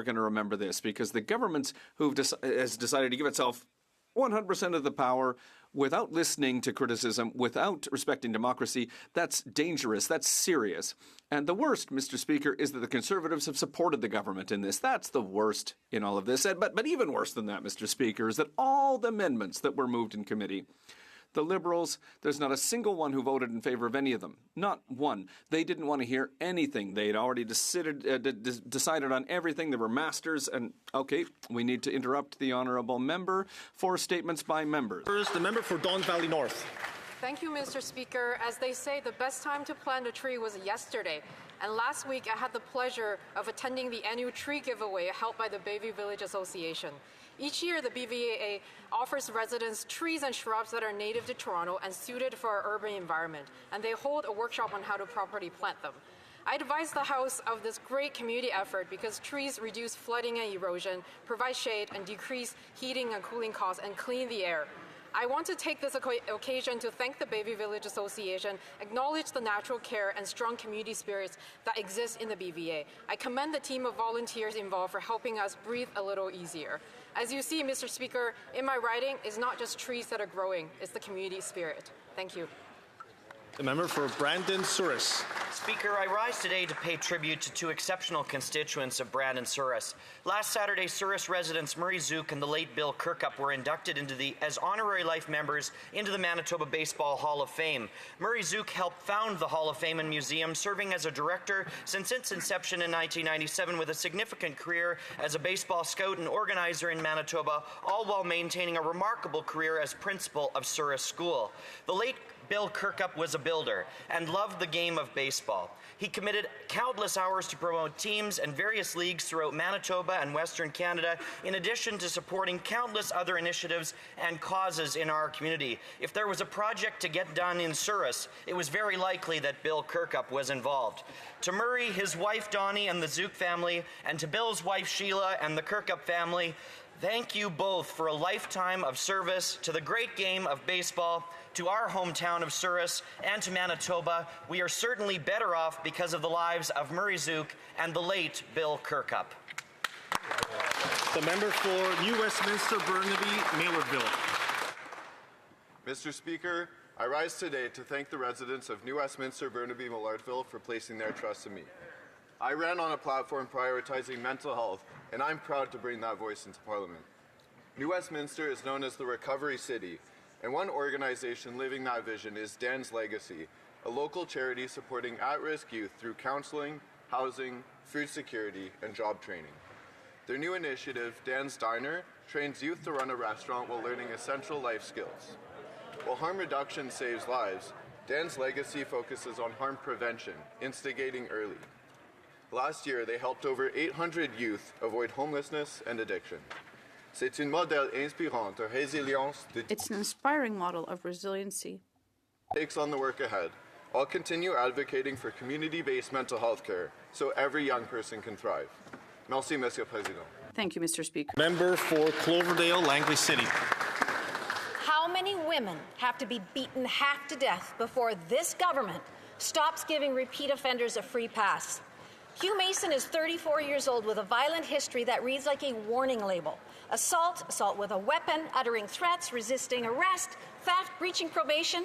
We're going to remember this because the government has decided to give itself 100% of the power without listening to criticism, without respecting democracy. That's dangerous. That's serious. And the worst, Mr. Speaker, is that the Conservatives have supported the government in this. That's the worst in all of this. But even worse than that, Mr. Speaker, is that all the amendments that were moved in committee, the Liberals, there's not a single one who voted in favor of any of them. Not one. They didn't want to hear anything. They'd already decided on everything. They were masters. And, okay, we need to interrupt the honourable member for statements by members. First, the member for Don Valley North. Thank you, Mr. Speaker. As they say, the best time to plant a tree was yesterday. And last week, I had the pleasure of attending the annual tree giveaway held by the Bayview Village Association. Each year, the BVAA offers residents trees and shrubs that are native to Toronto and suited for our urban environment, and they hold a workshop on how to properly plant them. I advise the House of this great community effort because trees reduce flooding and erosion, provide shade, and decrease heating and cooling costs, and clean the air. I want to take this occasion to thank the Bayview Village Association, acknowledge the natural care and strong community spirits that exist in the BVA. I commend the team of volunteers involved for helping us breathe a little easier. As you see, Mr. Speaker, in my writing, it's not just trees that are growing, it's the community spirit. Thank you. The member for Brandon Souris. Speaker, I rise today to pay tribute to two exceptional constituents of Brandon Souris. Last Saturday, Souris residents Murray Zook and the late Bill Kirkup were inducted as honorary life members into the Manitoba Baseball Hall of Fame. Murray Zook helped found the Hall of Fame and Museum, serving as a director since its inception in 1997 with a significant career as a baseball scout and organizer in Manitoba, all while maintaining a remarkable career as principal of Souris School. The late Bill Kirkup was a builder and loved the game of baseball. He committed countless hours to promote teams and various leagues throughout Manitoba and Western Canada, in addition to supporting countless other initiatives and causes in our community. If there was a project to get done in Souris, it was very likely that Bill Kirkup was involved. To Murray, his wife Donnie, and the Zook family, and to Bill's wife Sheila and the Kirkup family, thank you both for a lifetime of service to the great game of baseball, to our hometown of Souris, and to Manitoba. We are certainly better off because of the lives of Murray Zook and the late Bill Kirkup. The member for New Westminster, Burnaby, Maillardville. Mr. Speaker, I rise today to thank the residents of New Westminster, Burnaby, Millardville for placing their trust in me. I ran on a platform prioritizing mental health, and I'm proud to bring that voice into Parliament. New Westminster is known as the Recovery City, and one organization living that vision is Dan's Legacy, a local charity supporting at-risk youth through counseling, housing, food security, and job training. Their new initiative, Dan's Diner, trains youth to run a restaurant while learning essential life skills. While harm reduction saves lives, Dan's Legacy focuses on harm prevention, instigating early. Last year, they helped over 800 youth avoid homelessness and addiction. C'est une modèle inspirant de résilience. It's an inspiring model of resiliency. Takes on the work ahead. I'll continue advocating for community-based mental health care so every young person can thrive. Merci, Monsieur Président. Thank you, Mr. Speaker. Member for Cloverdale, Langley City. How many women have to be beaten half to death before this government stops giving repeat offenders a free pass? Hugh Mason is 34 years old with a violent history that reads like a warning label. Assault, assault with a weapon, uttering threats, resisting arrest, theft, breaching probation.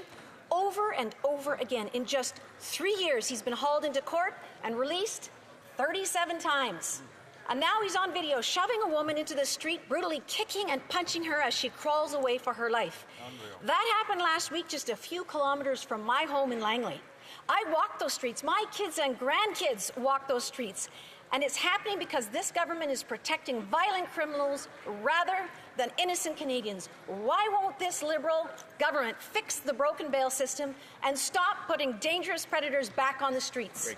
Over and over again. In just 3 years, he's been hauled into court and released 37 times. And now he's on video shoving a woman into the street, brutally kicking and punching her as she crawls away for her life. Unreal. That happened last week just a few kilometers from my home in Langley. I walked those streets. My kids and grandkids walk those streets. And it's happening because this government is protecting violent criminals rather than innocent Canadians. Why won't this Liberal government fix the broken bail system and stop putting dangerous predators back on the streets?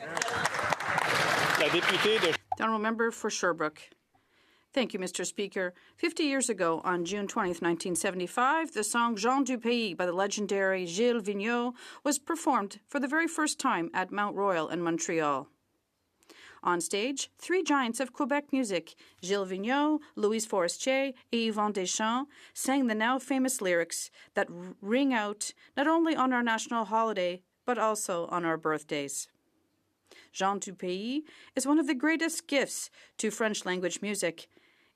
The honourable member for Sherbrooke. Thank you, Mr. Speaker. 50 years ago, on June 20th, 1975, the song Jean du Pays by the legendary Gilles Vigneault was performed for the very first time at Mount Royal in Montreal. On stage, three giants of Quebec music, Gilles Vigneault, Louise Forestier, and Yvon Deschamps, sang the now famous lyrics that ring out not only on our national holiday, but also on our birthdays. Jean du Pays, is one of the greatest gifts to French language music.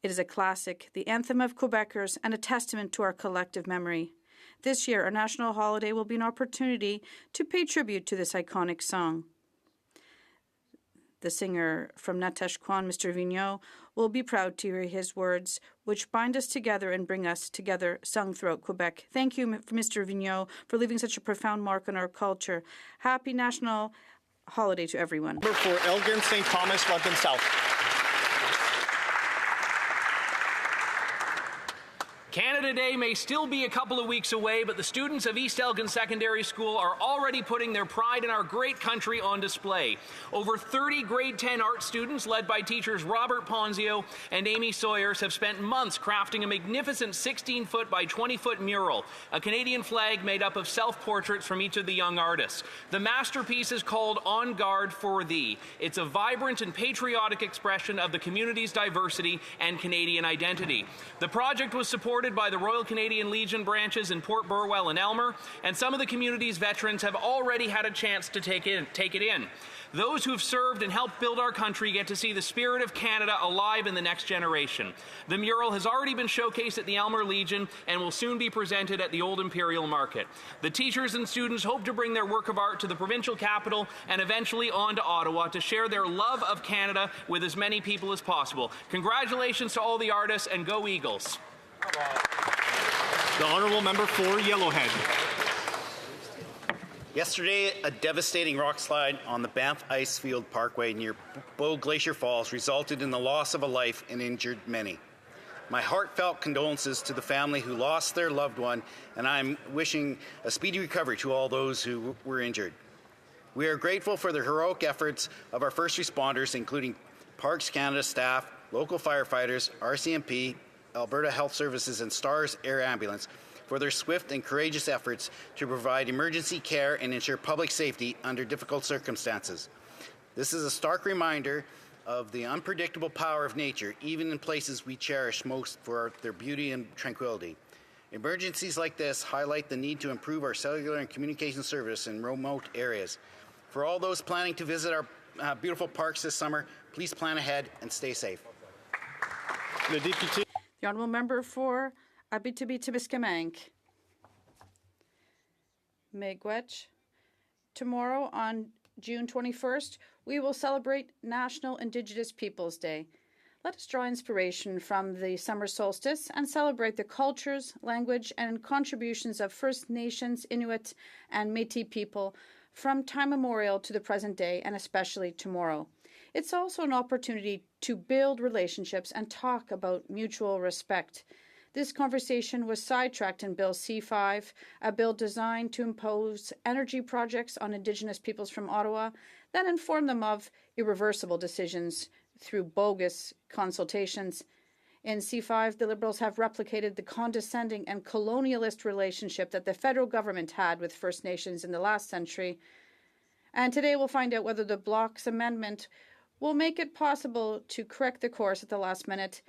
It is a classic, the anthem of Quebecers, and a testament to our collective memory. This year, our national holiday will be an opportunity to pay tribute to this iconic song. The singer from Natashquan, Mr. Vigneault, will be proud to hear his words, which bind us together and bring us together, sung throughout Quebec. Thank you, Mr. Vigneault, for leaving such a profound mark on our culture. Happy National Holiday to everyone. For Elgin, St. Thomas, London South. Canada Day may still be a couple of weeks away, but the students of East Elgin Secondary School are already putting their pride in our great country on display. Over 30 grade 10 art students, led by teachers Robert Ponzio and Amy Sawyers, have spent months crafting a magnificent 16-foot by 20-foot mural, a Canadian flag made up of self-portraits from each of the young artists. The masterpiece is called On Guard for Thee. It's a vibrant and patriotic expression of the community's diversity and Canadian identity. The project was supported by the Royal Canadian Legion branches in Port Burwell and Elmer, and some of the community's veterans have already had a chance to take it in. Those who have served and helped build our country get to see the spirit of Canada alive in the next generation. The mural has already been showcased at the Elmer Legion and will soon be presented at the Old Imperial Market. The teachers and students hope to bring their work of art to the provincial capital and eventually on to Ottawa to share their love of Canada with as many people as possible. Congratulations to all the artists, and go Eagles. The Honourable Member for Yellowhead. Yesterday, a devastating rock slide on the Banff Icefield Parkway near Bow Glacier Falls resulted in the loss of a life and injured many. My heartfelt condolences to the family who lost their loved one, and I'm wishing a speedy recovery to all those who were injured. We are grateful for the heroic efforts of our first responders, including Parks Canada staff, local firefighters, RCMP, Alberta Health Services, and STARS Air Ambulance for their swift and courageous efforts to provide emergency care and ensure public safety under difficult circumstances. This is a stark reminder of the unpredictable power of nature, even in places we cherish most for their beauty and tranquility. Emergencies like this highlight the need to improve our cellular and communication service in remote areas. For all those planning to visit our beautiful parks this summer, please plan ahead and stay safe. The Deputy. The Honourable Member for Abitibi-Témiscamingue. Miigwech. Tomorrow, on June 21st, we will celebrate National Indigenous Peoples Day. Let us draw inspiration from the summer solstice and celebrate the cultures, language, and contributions of First Nations, Inuit, and Métis people from time immemorial to the present day, and especially tomorrow. It's also an opportunity to build relationships and talk about mutual respect. This conversation was sidetracked in Bill C-5, a bill designed to impose energy projects on Indigenous peoples from Ottawa, then inform them of irreversible decisions through bogus consultations. In C-5, the Liberals have replicated the condescending and colonialist relationship that the federal government had with First Nations in the last century. And today we'll find out whether the Bloc's amendment will make it possible to correct the course at the last minute,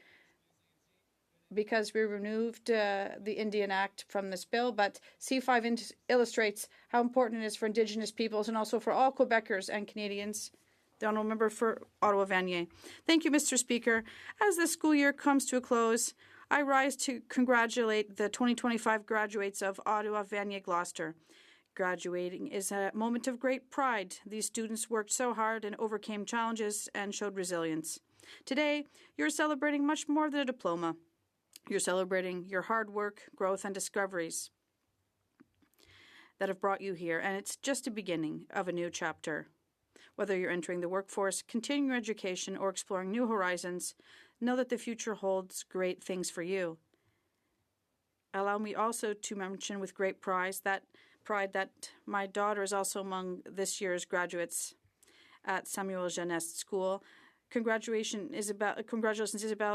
because we removed the Indian Act from this bill, but C-5 illustrates how important it is for Indigenous peoples and also for all Quebecers and Canadians. The Honourable Member for Ottawa-Vanier. Thank you, Mr. Speaker. As the school year comes to a close, I rise to congratulate the 2025 graduates of Ottawa-Vanier-Gloucester. Graduating is a moment of great pride. These students worked so hard and overcame challenges and showed resilience. Today, you're celebrating much more than a diploma. You're celebrating your hard work, growth, and discoveries that have brought you here, and it's just a beginning of a new chapter. Whether you're entering the workforce, continuing your education, or exploring new horizons, know that the future holds great things for you. Allow me also to mention with great pride that my daughter is also among this year's graduates at Samuel Jeunesse School. Congratulations, Isabel,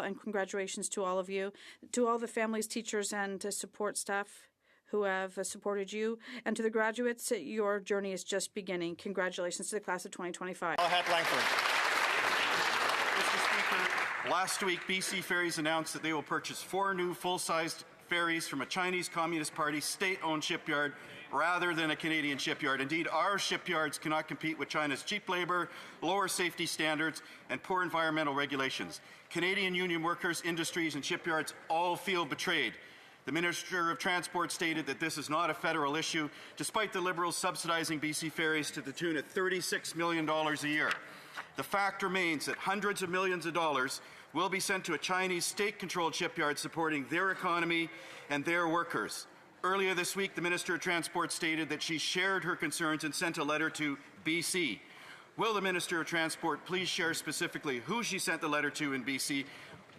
and congratulations to all of you, to all the families, teachers, and support staff who have supported you, and to the graduates, your journey is just beginning. Congratulations to the class of 2025. Langford. Mr. Speaker, last week, BC Ferries announced that they will purchase 4 new full-sized ferries from a Chinese Communist Party state-owned shipyard rather than a Canadian shipyard. Indeed, our shipyards cannot compete with China's cheap labor, lower safety standards, and poor environmental regulations. Canadian union workers, industries, and shipyards all feel betrayed. The Minister of Transport stated that this is not a federal issue, despite the Liberals subsidizing BC ferries to the tune of $36 million a year. The fact remains that hundreds of millions of dollars will be sent to a Chinese state-controlled shipyard supporting their economy and their workers. Earlier this week, the Minister of Transport stated that she shared her concerns and sent a letter to BC. Will the Minister of Transport please share specifically who she sent the letter to in BC?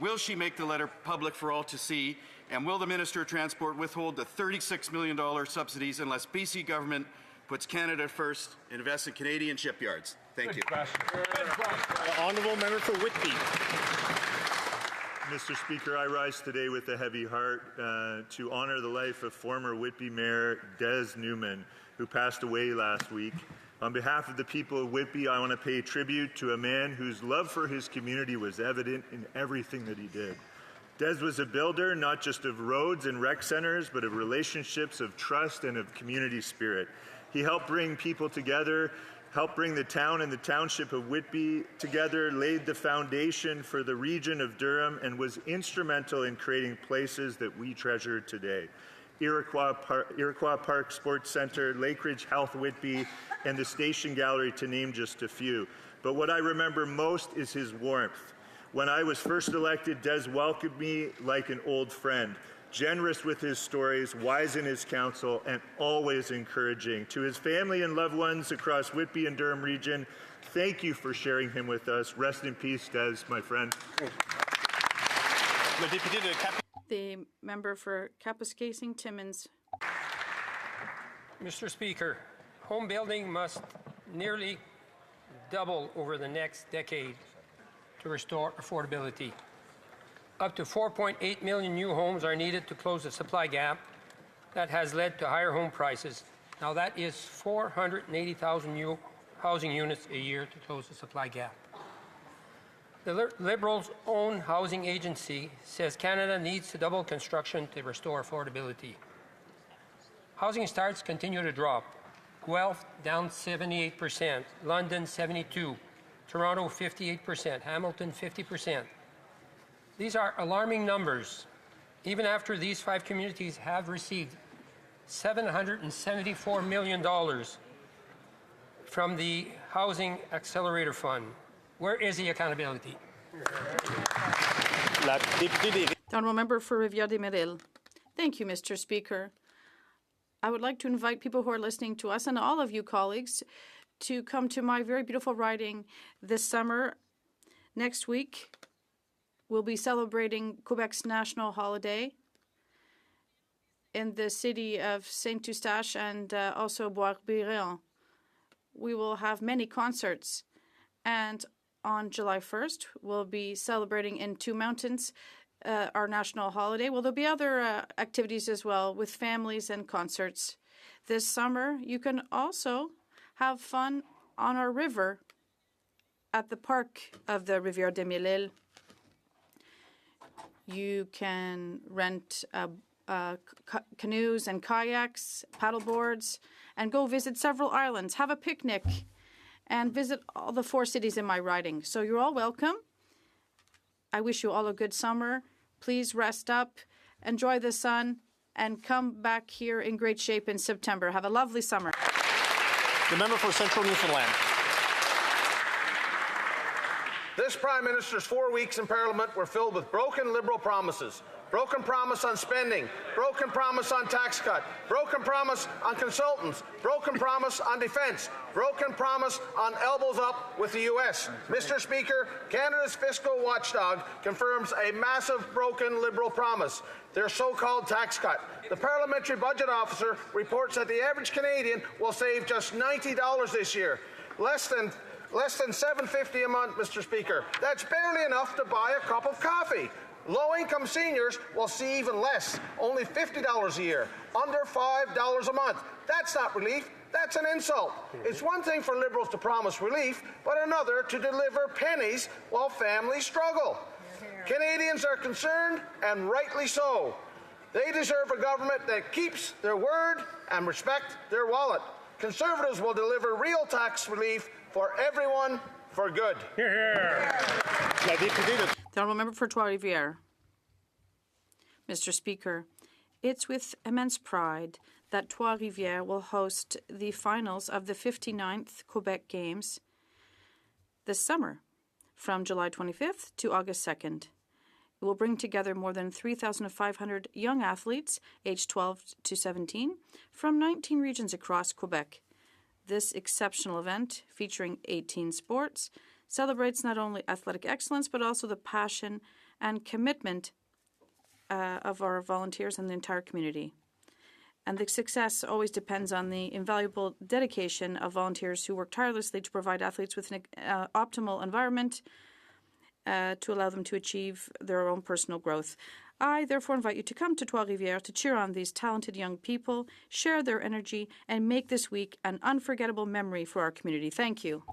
Will she make the letter public for all to see? And will the Minister of Transport withhold the $36 million subsidies unless BC government puts Canada first and invests in Canadian shipyards? Thank you. The Honourable Member for Whitby. Mr. Speaker, I rise today with a heavy heart to honour the life of former Whitby Mayor Des Newman, who passed away last week. On behalf of the people of Whitby, I want to pay tribute to a man whose love for his community was evident in everything that he did. Des was a builder, not just of roads and rec centres, but of relationships, of trust, and of community spirit. He helped bring people together, helped bring the town and the township of Whitby together, laid the foundation for the region of Durham, and was instrumental in creating places that we treasure today. Iroquois Park Sports Centre, Lakeridge Health Whitby, and the Station Gallery, to name just a few. But what I remember most is his warmth. When I was first elected, Des welcomed me like an old friend, generous with his stories, wise in his counsel, and always encouraging. To his family and loved ones across Whitby and Durham region, thank you for sharing him with us. Rest in peace, Des, my friend. The member for Kapuskasing-Timmins. Mr. Speaker, home building must nearly double over the next decade to restore affordability. Up to 4.8 million new homes are needed to close the supply gap that has led to higher home prices. Now that is 480,000 new housing units a year to close the supply gap. The Liberals' own housing agency says Canada needs to double construction to restore affordability. Housing starts continue to drop. Guelph down 78%, London 72%, Toronto 58%, Hamilton 50%. These are alarming numbers, even after these 5 communities have received $774 million from the Housing Accelerator Fund. Where is the accountability? The Honourable Member for Rivière-des-Marais. Thank you, Mr. Speaker. I would like to invite people who are listening to us and all of you colleagues to come to my very beautiful riding this summer. Next week, we'll be celebrating Quebec's national holiday in the city of Saint-Eustache and also Bois-Guérin. We will have many concerts, and on July 1st, we'll be celebrating in Two Mountains our national holiday. Well, there'll be other activities as well with families and concerts. This summer, you can also have fun on our river at the park of the Rivière-des-Marais. You can rent canoes and kayaks, paddleboards, and go visit several islands, have a picnic, and visit all the 4 cities in my riding. So you're all welcome. I wish you all a good summer. Please rest up, enjoy the sun, and come back here in great shape in September. Have a lovely summer. The member for Central Newfoundland. This Prime Minister's 4 weeks in Parliament were filled with broken Liberal promises. Broken promise on spending, broken promise on tax cut, broken promise on consultants, broken promise on defence, broken promise on elbows up with the U.S. Mr. Speaker, Canada's fiscal watchdog confirms a massive broken Liberal promise, their so-called tax cut. The Parliamentary Budget Officer reports that the average Canadian will save just $90 this year, less than $7.50 a month, Mr. Speaker. That's barely enough to buy a cup of coffee. Low-income seniors will see even less, only $50 a year, under $5 a month. That's not relief, that's an insult. It's one thing for Liberals to promise relief, but another to deliver pennies while families struggle. Canadians are concerned, and rightly so. They deserve a government that keeps their word and respects their wallet. Conservatives will deliver real tax relief for everyone for good. The honourable member for Trois-Rivières. Mr. Speaker, it's with immense pride that Trois-Rivières will host the finals of the 59th Quebec Games this summer, from July 25th to August 2nd. It will bring together more than 3,500 young athletes aged 12 to 17 from 19 regions across Quebec. This exceptional event, featuring 18 sports, celebrates not only athletic excellence but also the passion and commitment of our volunteers and the entire community. And the success always depends on the invaluable dedication of volunteers who work tirelessly to provide athletes with an optimal environment to allow them to achieve their own personal growth. I therefore invite you to come to Trois-Rivières to cheer on these talented young people, share their energy, and make this week an unforgettable memory for our community. Thank you.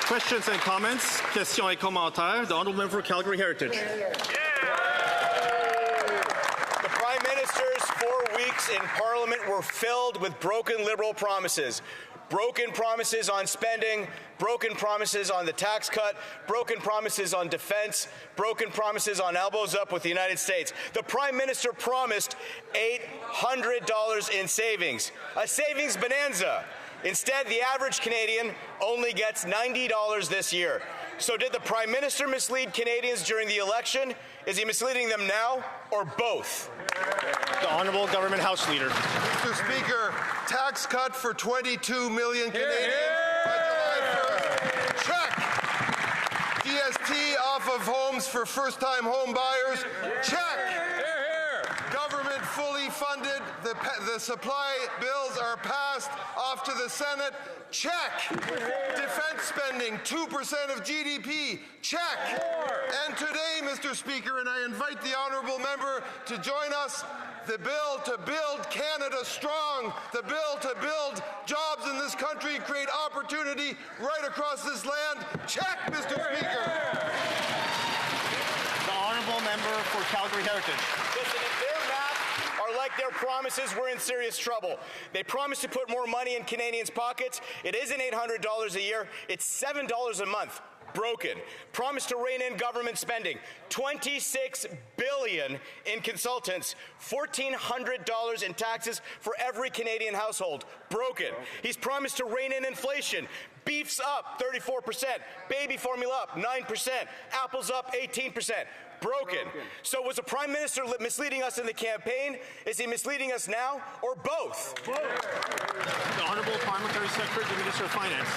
Questions and comments? Questions et commentaires. The honourable member for Calgary Heritage. The Prime Minister's 4 weeks in Parliament were filled with broken Liberal promises. Broken promises on spending, broken promises on the tax cut, broken promises on defense, broken promises on elbows up with the United States. The Prime Minister promised $800 in savings, a savings bonanza. Instead, the average Canadian only gets $90 this year. So did the Prime Minister mislead Canadians during the election? Is he misleading them now, or both? The Honourable Government House Leader. Mr. Speaker, tax cut for 22 million Canadians by July 1st. Check. DST off of homes for first-time home buyers. Check. Government fully funded. The supply bills are passed off to the Senate. Check. Defense spending, 2% of GDP. Check. And today, Mr. Speaker, and I invite the honourable member to join us, the bill to build Canada strong, the bill to build jobs in this country, create opportunity right across this land. Check, Mr. Speaker. The honourable member for Calgary Heritage. Listen, if their math are like their promises, we're in serious trouble. They promised to put more money in Canadians' pockets. It isn't $800 a year, it's $7 a month. Broken. Promised to rein in government spending. $26 billion in consultants. $1,400 in taxes for every Canadian household. Broken. He's promised to rein in inflation. Beef's up 34%. Baby formula up 9%. Apples up 18%. Broken. So was the Prime Minister misleading us in the campaign? Is he misleading us now, or both? The Honourable Parliamentary Secretary to the Minister of Finance.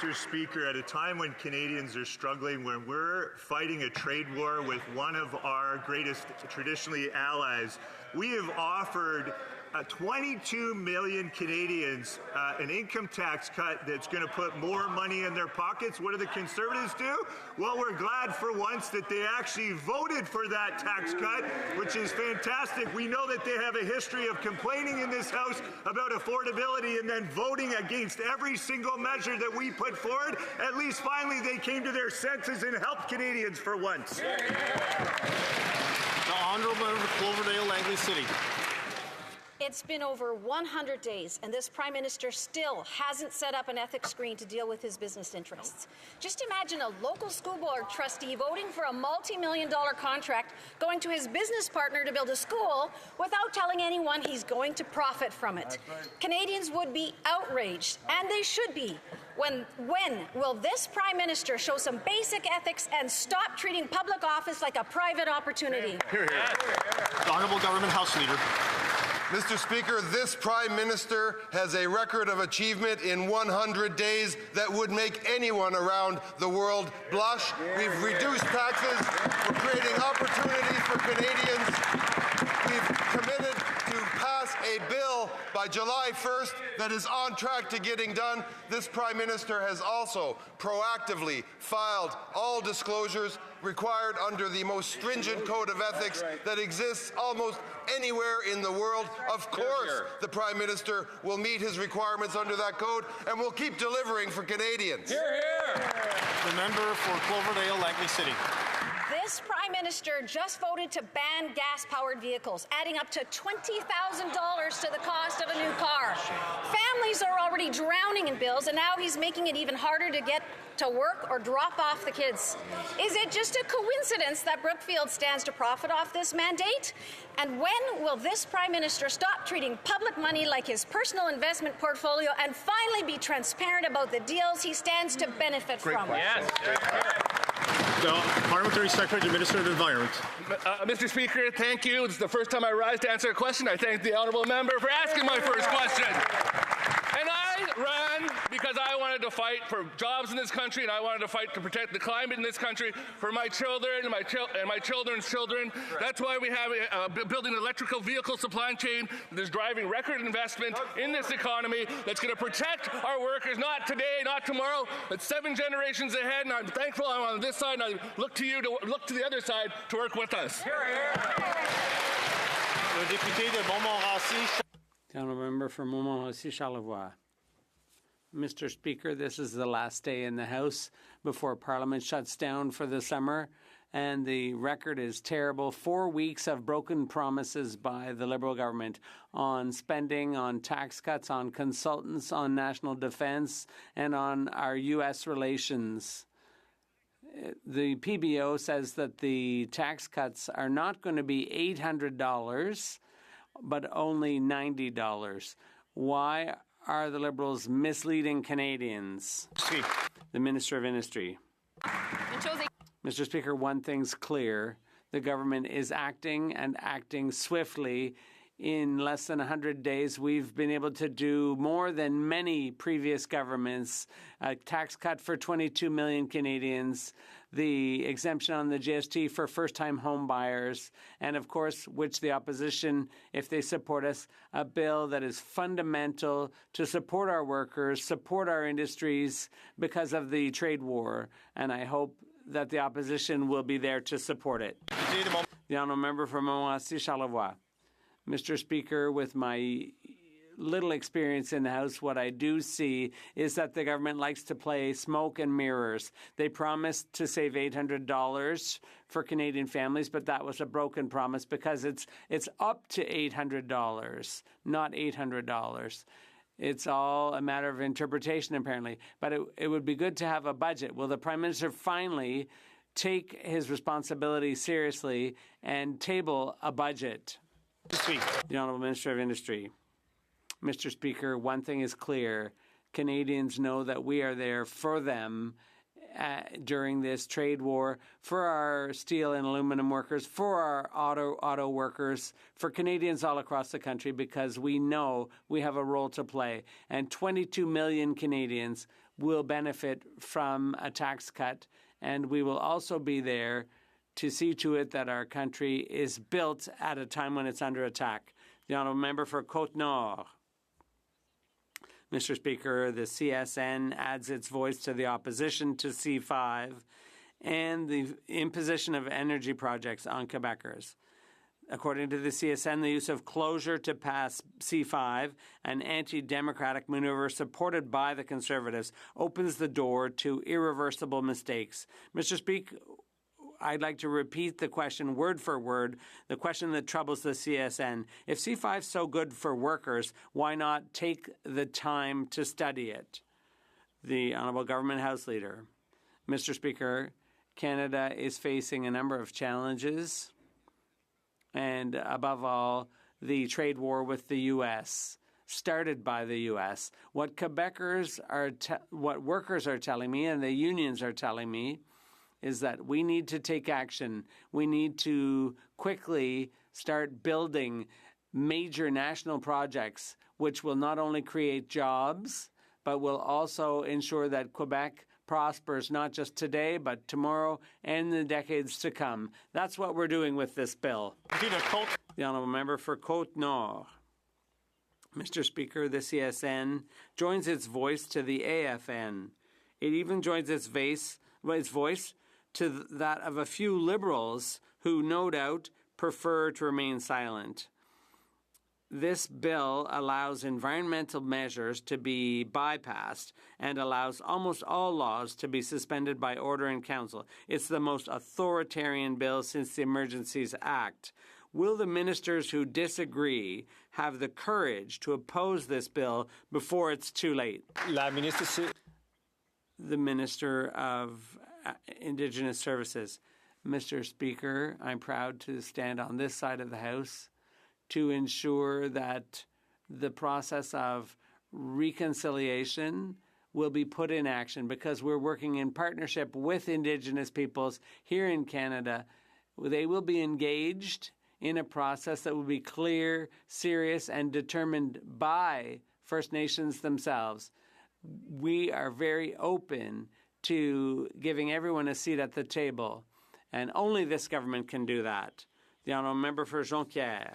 Mr. Speaker, at a time when Canadians are struggling, when we're fighting a trade war with one of our greatest traditionally allies, we have offered 22 million Canadians an income tax cut that's going to put more money in their pockets. What do the Conservatives do? Well, we're glad for once that they actually voted for that tax cut, which is fantastic. We know that they have a history of complaining in this House about affordability and then voting against every single measure that we put forward. At least finally they came to their senses and helped Canadians for once. The Honourable Member for Cloverdale, Langley City. It's been over 100 days, and this Prime Minister still hasn't set up an ethics screen to deal with his business interests. Just imagine a local school board trustee voting for a multi-million-dollar contract going to his business partner to build a school without telling anyone he's going to profit from it. Canadians would be outraged, and they should be. When will this Prime Minister show some basic ethics and stop treating public office like a private opportunity? The Honourable Government House Leader. Mr. Speaker, this Prime Minister has a record of achievement in 100 days that would make anyone around the world blush. We've reduced taxes. We're creating opportunities for Canadians. We've committed to pass a bill by July 1st that is on track to getting done. This Prime Minister has also proactively filed all disclosures required under the most stringent code of ethics that exists almost anywhere in the world. Of course, the Prime Minister will meet his requirements under that code and will keep delivering for Canadians. The member for Cloverdale, Langley City. This Prime Minister just voted to ban gas-powered vehicles, adding up to $20,000 to the cost of a new car. Families are already drowning in bills, and now he's making it even harder to get to work or drop off the kids. Is it just a coincidence that Brookfield stands to profit off this mandate? And when will this Prime Minister stop treating public money like his personal investment portfolio and finally be transparent about the deals he stands to benefit from? Yes. The Parliamentary Secretary to the Minister of the Environment. Mr. Speaker, thank you. It's the first time I rise to answer a question. I thank the honourable member for asking my first question. And I ran because I wanted to fight for jobs in this country, and I wanted to fight to protect the climate in this country for my children and my children's children. That's why we have building an electrical vehicle supply chain that is driving record investment in this economy that's going to protect our workers, not today, not tomorrow, but 7 generations ahead. And I'm thankful I'm on this side, and I look to you to look to the other side to work with us. Le député de Montmorency. The honourable member for Montmorency-Charlevoix. Mr. Speaker, this is the last day in the House before Parliament shuts down for the summer, and the record is terrible. 4 weeks of broken promises by the Liberal government on spending, on tax cuts, on consultants, on national defence, and on our U.S. relations. The PBO says that the tax cuts are not going to be $800, but only $90. Why are the Liberals misleading Canadians? The Minister of Industry. Mr. Speaker, one thing's clear. The government is acting and acting swiftly. In less than 100 days, we've been able to do more than many previous governments. A tax cut for 22 million Canadians, the exemption on the GST for first-time home buyers, and of course, which the opposition, if they support us, a bill that is fundamental to support our workers, support our industries because of the trade war. And I hope that the opposition will be there to support it. The honourable member for Montmorency-Charlevoix. Mr. Speaker, with my little experience in the House, what I do see is that the government likes to play smoke and mirrors. They promised to save $800 for Canadian families, but that was a broken promise because it's up to $800, not $800. It's all a matter of interpretation, apparently. But it would be good to have a budget. Will the Prime Minister finally take his responsibility seriously and table a budget? The Honourable Minister of Industry. Mr. Speaker, one thing is clear. Canadians know that we are there for them during this trade war, for our steel and aluminum workers, for our auto workers, for Canadians all across the country, because we know we have a role to play. And 22 million Canadians will benefit from a tax cut, and we will also be there to see to it that our country is built at a time when it's under attack. The honourable member for Côte-Nord. Mr. Speaker, the CSN adds its voice to the opposition to C5 and the imposition of energy projects on Quebecers. According to the CSN, the use of closure to pass C5, an anti-democratic maneuver supported by the Conservatives, opens the door to irreversible mistakes. Mr. Speaker, I'd like to repeat the question word for word, the question that troubles the CSN. If C5 is so good for workers, why not take the time to study it? The Honourable Government House Leader. Mr. Speaker, Canada is facing a number of challenges, and above all, the trade war with the U.S., started by the U.S. What what workers are telling me, and the unions are telling me, is that we need to take action. We need to quickly start building major national projects which will not only create jobs, but will also ensure that Quebec prospers not just today, but tomorrow and the decades to come. That's what we're doing with this bill. The honourable member for Côte-Nord. Mr. Speaker, the CSN joins its voice to the AFN. It even joins its voice to that of a few Liberals who no doubt prefer to remain silent. This bill allows environmental measures to be bypassed and allows almost all laws to be suspended by order in council. It's the most authoritarian bill since the Emergencies Act. Will the ministers who disagree have the courage to oppose this bill before it's too late? The Minister of Indigenous Services. Mr. Speaker, I'm proud to stand on this side of the House to ensure that the process of reconciliation will be put in action because we're working in partnership with Indigenous peoples here in Canada. They will be engaged in a process that will be clear, serious, and determined by First Nations themselves. We are very open to giving everyone a seat at the table, and only this government can do that. The Honourable Member for Jonquière.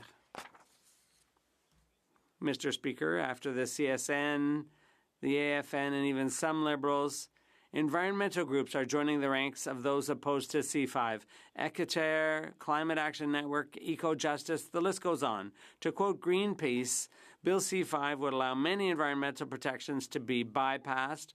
Mr. Speaker, after the CSN, the AFN, and even some Liberals, environmental groups are joining the ranks of those opposed to C5. Équiterre, Climate Action Network, Eco-Justice, the list goes on. To quote Greenpeace, Bill C5 would allow many environmental protections to be bypassed,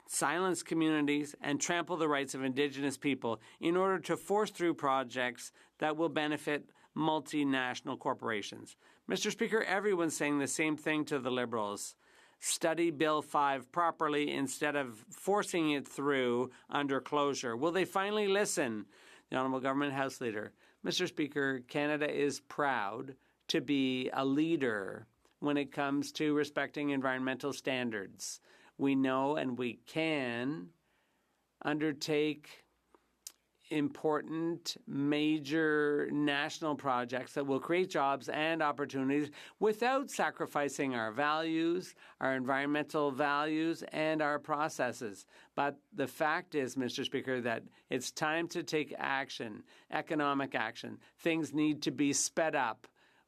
silence communities, and trample the rights of Indigenous people in order to force through projects that will benefit multinational corporations. Mr. Speaker, everyone's saying the same thing to the Liberals. Study Bill 5 properly instead of forcing it through under closure. Will they finally listen? The Honourable Government House Leader. Mr. Speaker, Canada is proud to be a leader when it comes to respecting environmental standards. We know and we can undertake important major national projects that will create jobs and opportunities without sacrificing our values, our environmental values, and our processes. But the fact is, Mr. Speaker, that it's time to take action, economic action. Things need to be sped up.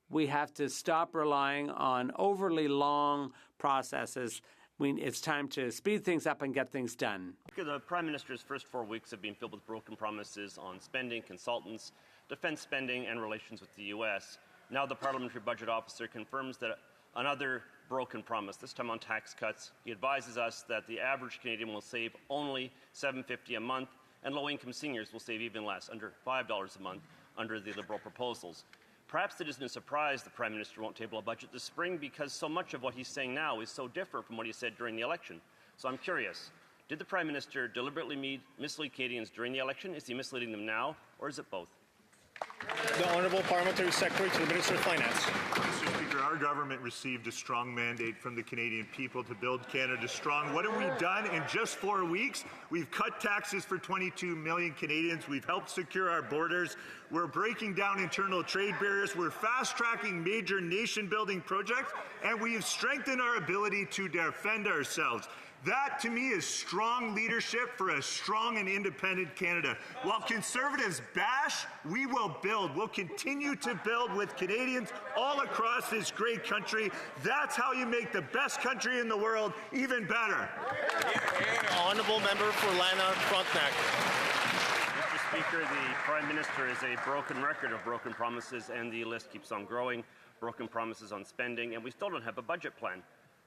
We have to stop relying on overly long processes. It's time to speed things up and get things done. The Prime Minister's first 4 weeks have been filled with broken promises on spending, consultants, defense spending, and relations with the U.S. Now the Parliamentary Budget Officer confirms that another broken promise, this time on tax cuts. He advises us that the average Canadian will save only $7.50 a month, and low-income seniors will save even less, under $5 a month, under the Liberal proposals. Perhaps it isn't a surprise the Prime Minister won't table a budget this spring because so much of what he's saying now is so different from what he said during the election. So I'm curious, did the Prime Minister deliberately mislead Canadians during the election? Is he misleading them now, or is it both? The Honourable Parliamentary Secretary to the Minister of Finance. Mr. Speaker, our government received a strong mandate from the Canadian people to build Canada strong. What have we done in just 4 weeks? We've cut taxes for 22 million Canadians. We've helped secure our borders. We're breaking down internal trade barriers. We're fast-tracking major nation-building projects, and we've strengthened our ability to defend ourselves. That, to me, is strong leadership for a strong and independent Canada. While Conservatives bash, we will build. We'll continue to build with Canadians all across this great country. That's how you make the best country in the world even better. Honourable Member for Lanark Frontenac. Mr. Speaker, the Prime Minister is a broken record of broken promises, and the list keeps on growing. Broken promises on spending, and we still don't have a budget plan.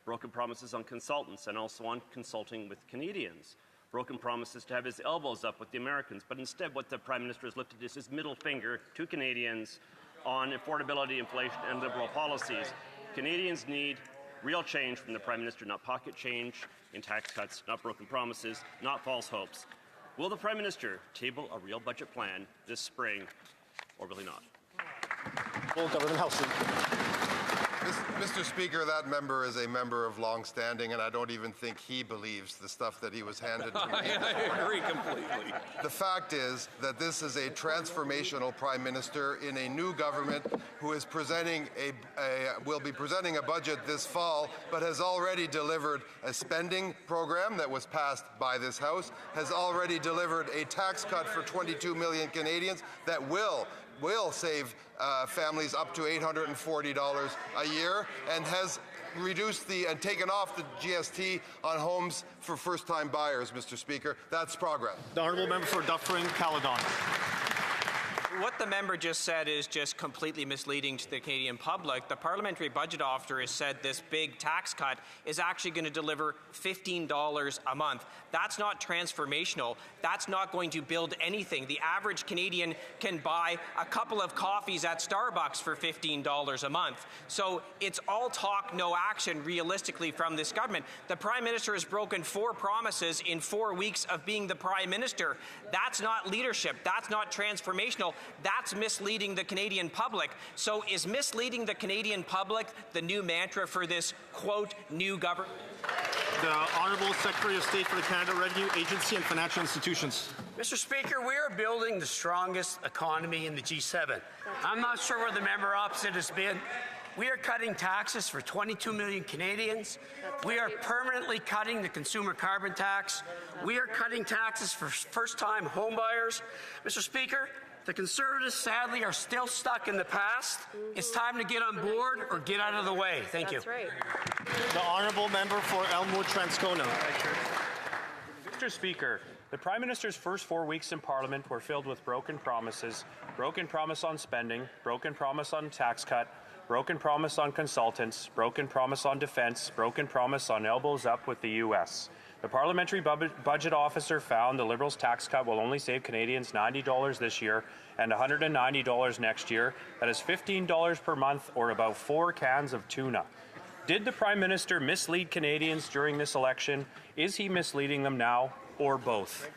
Broken promises on consultants and also on consulting with Canadians. Broken promises to have his elbows up with the Americans, but instead what the Prime Minister has lifted is his middle finger to Canadians on affordability, inflation, and Liberal policies. Canadians need real change from the Prime Minister, not pocket change in tax cuts, not broken promises, not false hopes. Will the Prime Minister table a real budget plan this spring, or will he not? Full Government House. Mr. Speaker, that member is a member of long standing, and I don't even think he believes the stuff that he was handed to me. I agree completely. The fact is that this is a transformational Prime Minister in a new government who is will be presenting a budget this fall, but has already delivered a spending program that was passed by this House, has already delivered a tax cut for 22 million Canadians that will save families up to $840 a year, and has reduced and taken off the GST on homes for first-time buyers, Mr. Speaker. That's progress. The Honourable Member for Dufferin Caledon. what the member just said is just completely misleading to the Canadian public. The Parliamentary Budget Officer has said this big tax cut is actually going to deliver $15 a month. That's not transformational. That's not going to build anything. The average Canadian can buy a couple of coffees at Starbucks for $15 a month. So it's all talk, no action, realistically, from this government. The Prime Minister has broken 4 promises in 4 weeks of being the Prime Minister. That's not leadership. That's not transformational. That's misleading the Canadian public. So is misleading the Canadian public the new mantra for this, quote, new government? The Honourable Secretary of State for the Canada Revenue Agency and Financial Institutions. Mr. Speaker, we are building the strongest economy in the G7. I'm not sure where the member opposite has been. We are cutting taxes for 22 million Canadians. We are permanently cutting the consumer carbon tax. We are cutting taxes for first-time homebuyers. Mr. Speaker, the Conservatives, sadly, are still stuck in the past. It's time to get on board or get out of the way. Thank you. That's right. The Honourable Member for Elmwood Transcona. Mr. Speaker, the Prime Minister's first 4 weeks in Parliament were filled with broken promises, broken promise on spending, broken promise on tax cut, broken promise on consultants, broken promise on defence, broken promise on elbows up with the U.S. The Parliamentary Budget Officer found the Liberals' tax cut will only save Canadians $90 this year and $190 next year. That is $15 per month, or about 4 cans of tuna. Did the Prime Minister mislead Canadians during this election? Is he misleading them now, or both?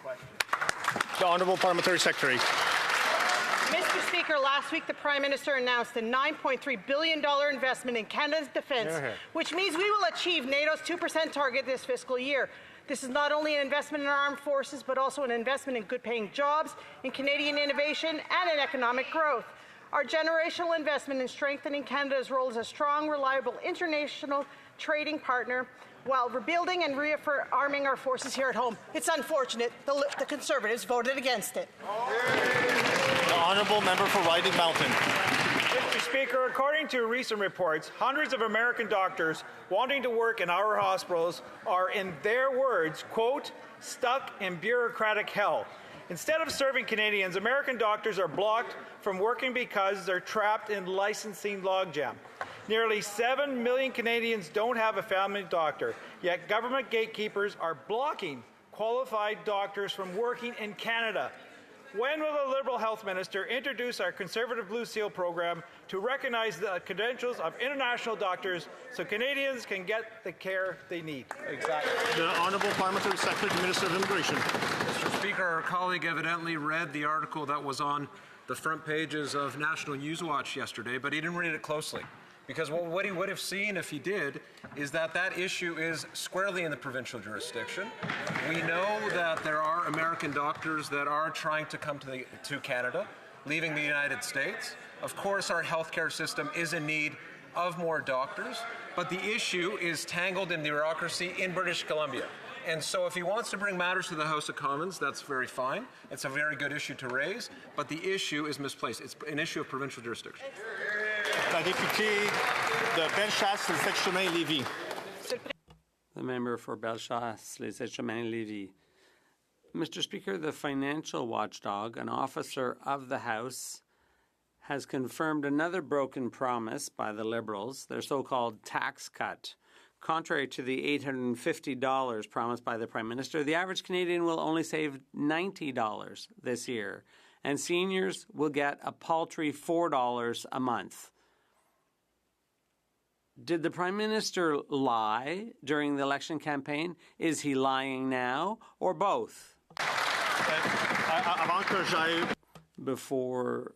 The Honourable Parliamentary Secretary. Mr. Speaker, last week the Prime Minister announced a $9.3 billion investment in Canada's defence, which means we will achieve NATO's 2% target this fiscal year. This is not only an investment in our armed forces, but also an investment in good-paying jobs, in Canadian innovation, and in economic growth. Our generational investment in strengthening Canada's role as a strong, reliable international trading partner while rebuilding and rearming our forces here at home. It's unfortunate the Conservatives voted against it. The Honourable Member for Riding Mountain. Mr. Speaker, according to recent reports, hundreds of American doctors wanting to work in our hospitals are, in their words, quote, stuck in bureaucratic hell. Instead of serving Canadians, American doctors are blocked from working because they're trapped in licensing logjam. Nearly 7 million Canadians don't have a family doctor, yet government gatekeepers are blocking qualified doctors from working in Canada. When will the Liberal Health Minister introduce our Conservative Blue Seal program to recognize the credentials of international doctors so Canadians can get the care they need? Exactly. The Honourable Parliamentary Secretary to Minister of Immigration. Mr. Speaker, our colleague evidently read the article that was on the front pages of National Newswatch yesterday, but he didn't read it closely. Because what he would have seen if he did is that that issue is squarely in the provincial jurisdiction. We know that there are American doctors that are trying to come to Canada, leaving the United States. Of course, our healthcare system is in need of more doctors, but the issue is tangled in the bureaucracy in British Columbia. And so if he wants to bring matters to the House of Commons, that's very fine. It's a very good issue to raise, but the issue is misplaced. It's an issue of provincial jurisdiction. La députée de Bellechasse-les-Sept-Chemins-Lévis. The member for Bellechasse-les-Sept-Chemins-Lévis. Mr. Speaker, the financial watchdog, an officer of the House, has confirmed another broken promise by the Liberals, their so-called tax cut. Contrary to the $850 promised by the Prime Minister, the average Canadian will only save $90 this year, and seniors will get a paltry $4 a month. Did the Prime Minister lie during the election campaign? Is he lying now, or both? Before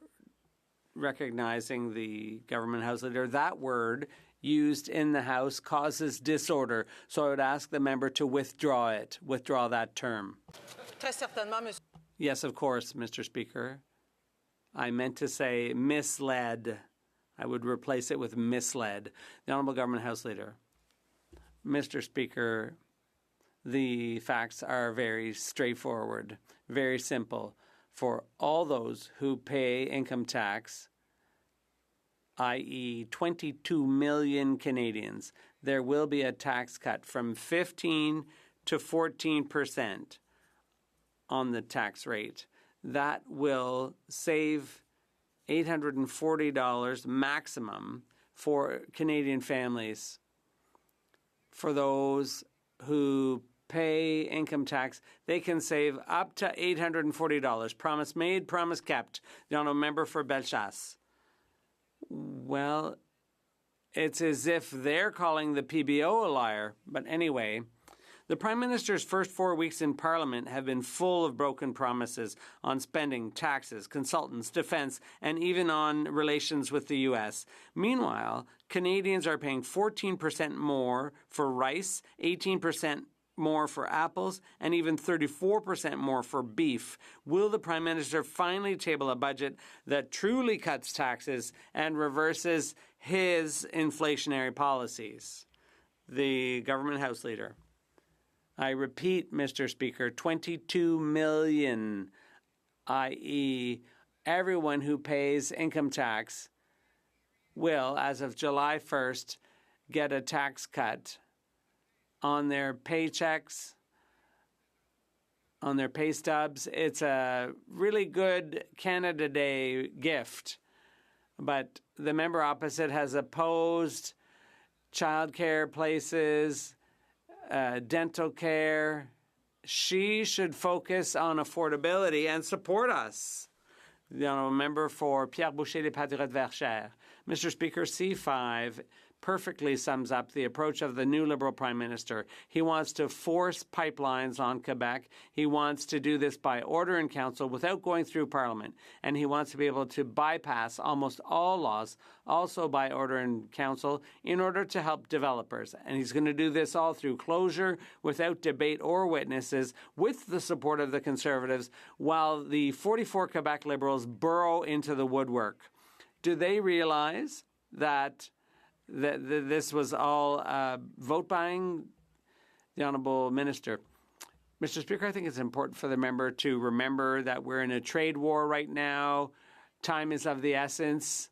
recognizing the government House Leader, that word used in the House causes disorder, so I would ask the member to withdraw that term. Yes, of course, Mr. Speaker. I meant to say misled. I would replace it with misled. The Honourable Government House Leader. Mr. Speaker, the facts are very straightforward, very simple. For all those who pay income tax, i.e. 22 million Canadians, there will be a tax cut from 15 to 14% on the tax rate. That will save $840 maximum for Canadian families. For those who pay income tax, they can save up to $840. Promise made, promise kept. The honourable member for Bellechasse. Well, it's as if they're calling the PBO a liar. But anyway, the Prime Minister's first 4 weeks in Parliament have been full of broken promises on spending, taxes, consultants, defence, and even on relations with the U.S. Meanwhile, Canadians are paying 14% more for rice, 18% more for apples, and even 34% more for beef. Will the Prime Minister finally table a budget that truly cuts taxes and reverses his inflationary policies? The Government House Leader. I repeat, Mr. Speaker, 22 million, i.e., everyone who pays income tax will, as of July 1st, get a tax cut on their paychecks, on their pay stubs. It's a really good Canada Day gift. But the member opposite has opposed childcare places, dental care. She should focus on affordability and support us. The honourable member for Pierre Boucher, Les Patriotes Verchères. Mr. Speaker, C5 perfectly sums up the approach of the new Liberal Prime Minister. He wants to force pipelines on Quebec. He wants to do this by order in council without going through Parliament. And he wants to be able to bypass almost all laws, also by order in council, in order to help developers. And he's going to do this all through closure, without debate or witnesses, with the support of the Conservatives, while the 44 Quebec Liberals burrow into the woodwork. Do they realize that this was all vote buying? The Honourable Minister. Mr. Speaker, I think it's important for the member to remember that we're in a trade war right now. Time is of the essence.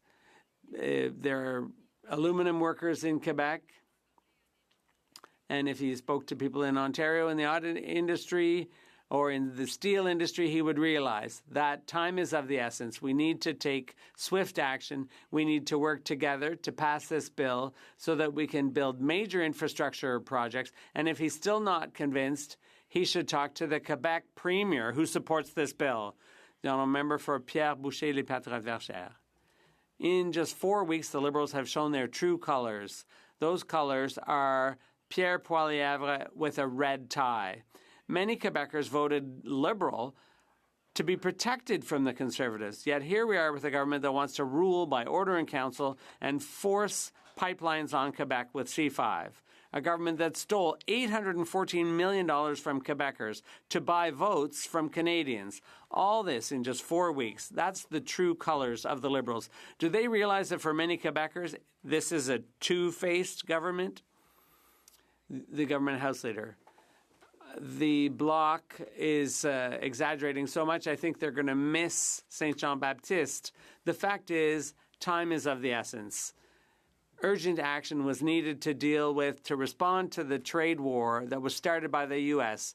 There are aluminum workers in Quebec. And if he spoke to people in Ontario in the auto industry or in the steel industry, he would realize that time is of the essence. We need to take swift action. We need to work together to pass this bill so that we can build major infrastructure projects. And if he's still not convinced, he should talk to the Quebec Premier who supports this bill. The honourable member for Pierre Boucher, Les Patriotes Verchères. In just 4 weeks, the Liberals have shown their true colours. Those colours are Pierre Poilievre with a red tie. Many Quebecers voted Liberal to be protected from the Conservatives. Yet here we are with a government that wants to rule by order in council and force pipelines on Quebec with C5. A government that stole $814 million from Quebecers to buy votes from Canadians. All this in just 4 weeks. That's the true colours of the Liberals. Do they realize that for many Quebecers, this is a two-faced government? The Government House Leader. The Bloc is exaggerating so much, I think they're going to miss Saint Jean Baptiste. The fact is, time is of the essence. Urgent action was needed to respond to the trade war that was started by the U.S.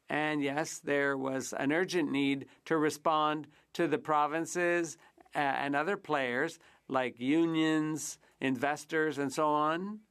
And yes, there was an urgent need to respond to the provinces and other players like unions, investors, and so on.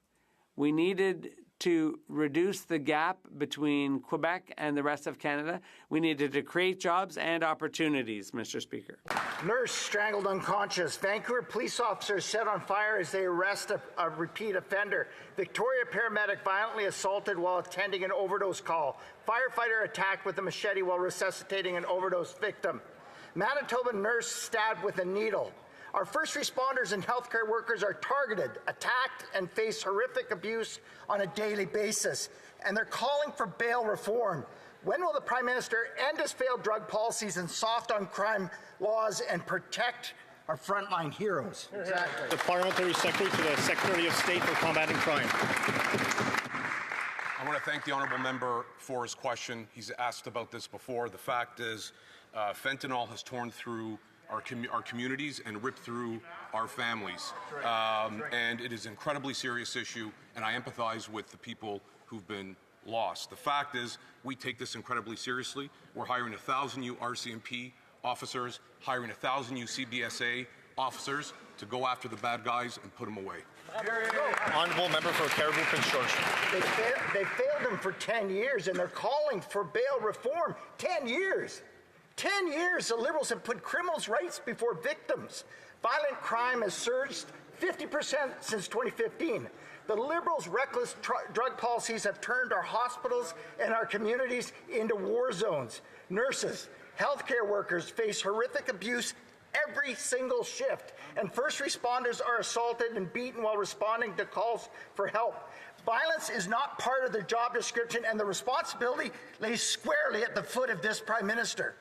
We needed to reduce the gap between Quebec and the rest of Canada. We needed to create jobs and opportunities, Mr. Speaker. Nurse strangled unconscious. Vancouver police officers set on fire as they arrest a repeat offender. Victoria paramedic violently assaulted while attending an overdose call. Firefighter attacked with a machete while resuscitating an overdose victim. Manitoba nurse stabbed with a needle. Our first responders and healthcare workers are targeted, attacked, and face horrific abuse on a daily basis. And they're calling for bail reform. When will the Prime Minister end his failed drug policies and soft on crime laws and protect our frontline heroes? Exactly. The Parliamentary Secretary to the Secretary of State for Combating Crime. I want to thank the honourable member for his question. He's asked about this before. The fact is, fentanyl has torn through our communities and ripped through our families. And it is an incredibly serious issue, and I empathize with the people who've been lost. The fact is, we take this incredibly seriously. We're hiring 1,000 new RCMP officers, hiring 1,000 new CBSA officers to go after the bad guys and put them away. Honourable member for Caribou Prince George. They failed them for 10 years, and they're calling for bail reform. 10 years. 10 years the Liberals have put criminals' rights before victims. Violent crime has surged 50% since 2015. The Liberals' reckless drug policies have turned our hospitals and our communities into war zones. Nurses, healthcare workers face horrific abuse every single shift, and first responders are assaulted and beaten while responding to calls for help. Violence is not part of their job description, and the responsibility lays squarely at the foot of this Prime Minister.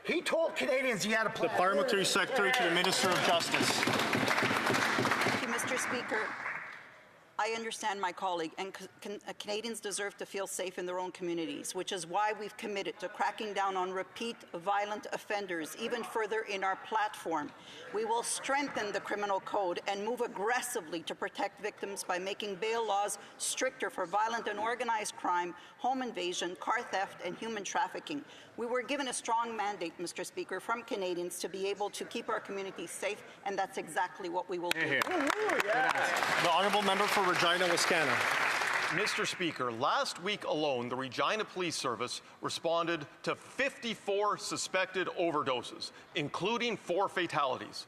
He told Canadians he had a plan. The Parliamentary Secretary to the Minister of Justice. Thank you, Mr. Speaker. I understand my colleague, and Canadians deserve to feel safe in their own communities, which is why we've committed to cracking down on repeat violent offenders even further in our platform. We will strengthen the criminal code and move aggressively to protect victims by making bail laws stricter for violent and organized crime, home invasion, car theft, and human trafficking. We were given a strong mandate, Mr. Speaker, from Canadians to be able to keep our communities safe, and that's exactly what we will do. The Honourable Member for Regina, Wascana. Mr. Speaker, last week alone, the Regina Police Service responded to 54 suspected overdoses, including 4 fatalities.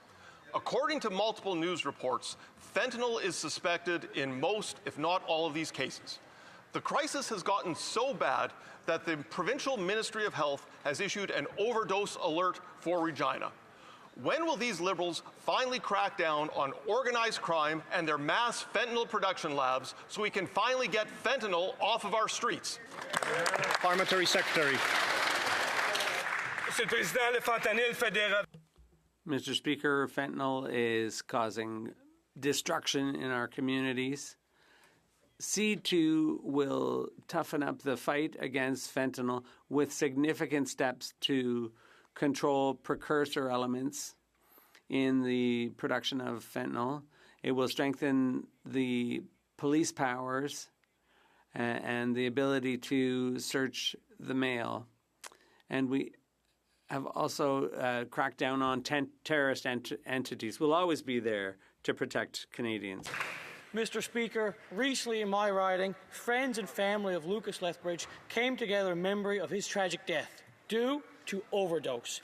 According to multiple news reports, fentanyl is suspected in most, if not all, of these cases. The crisis has gotten so bad that the Provincial Ministry of Health has issued an overdose alert for Regina. When will these Liberals finally crack down on organized crime and their mass fentanyl production labs so we can finally get fentanyl off of our streets? Parliamentary Secretary. Mr. Speaker, fentanyl is causing destruction in our communities. C2 will toughen up the fight against fentanyl with significant steps to control precursor elements in the production of fentanyl. It will strengthen the police powers and the ability to search the mail. And we have also cracked down on terrorist entities. We'll always be there to protect Canadians. Mr. Speaker, recently in my riding, friends and family of Lucas Lethbridge came together in memory of his tragic death due to overdose.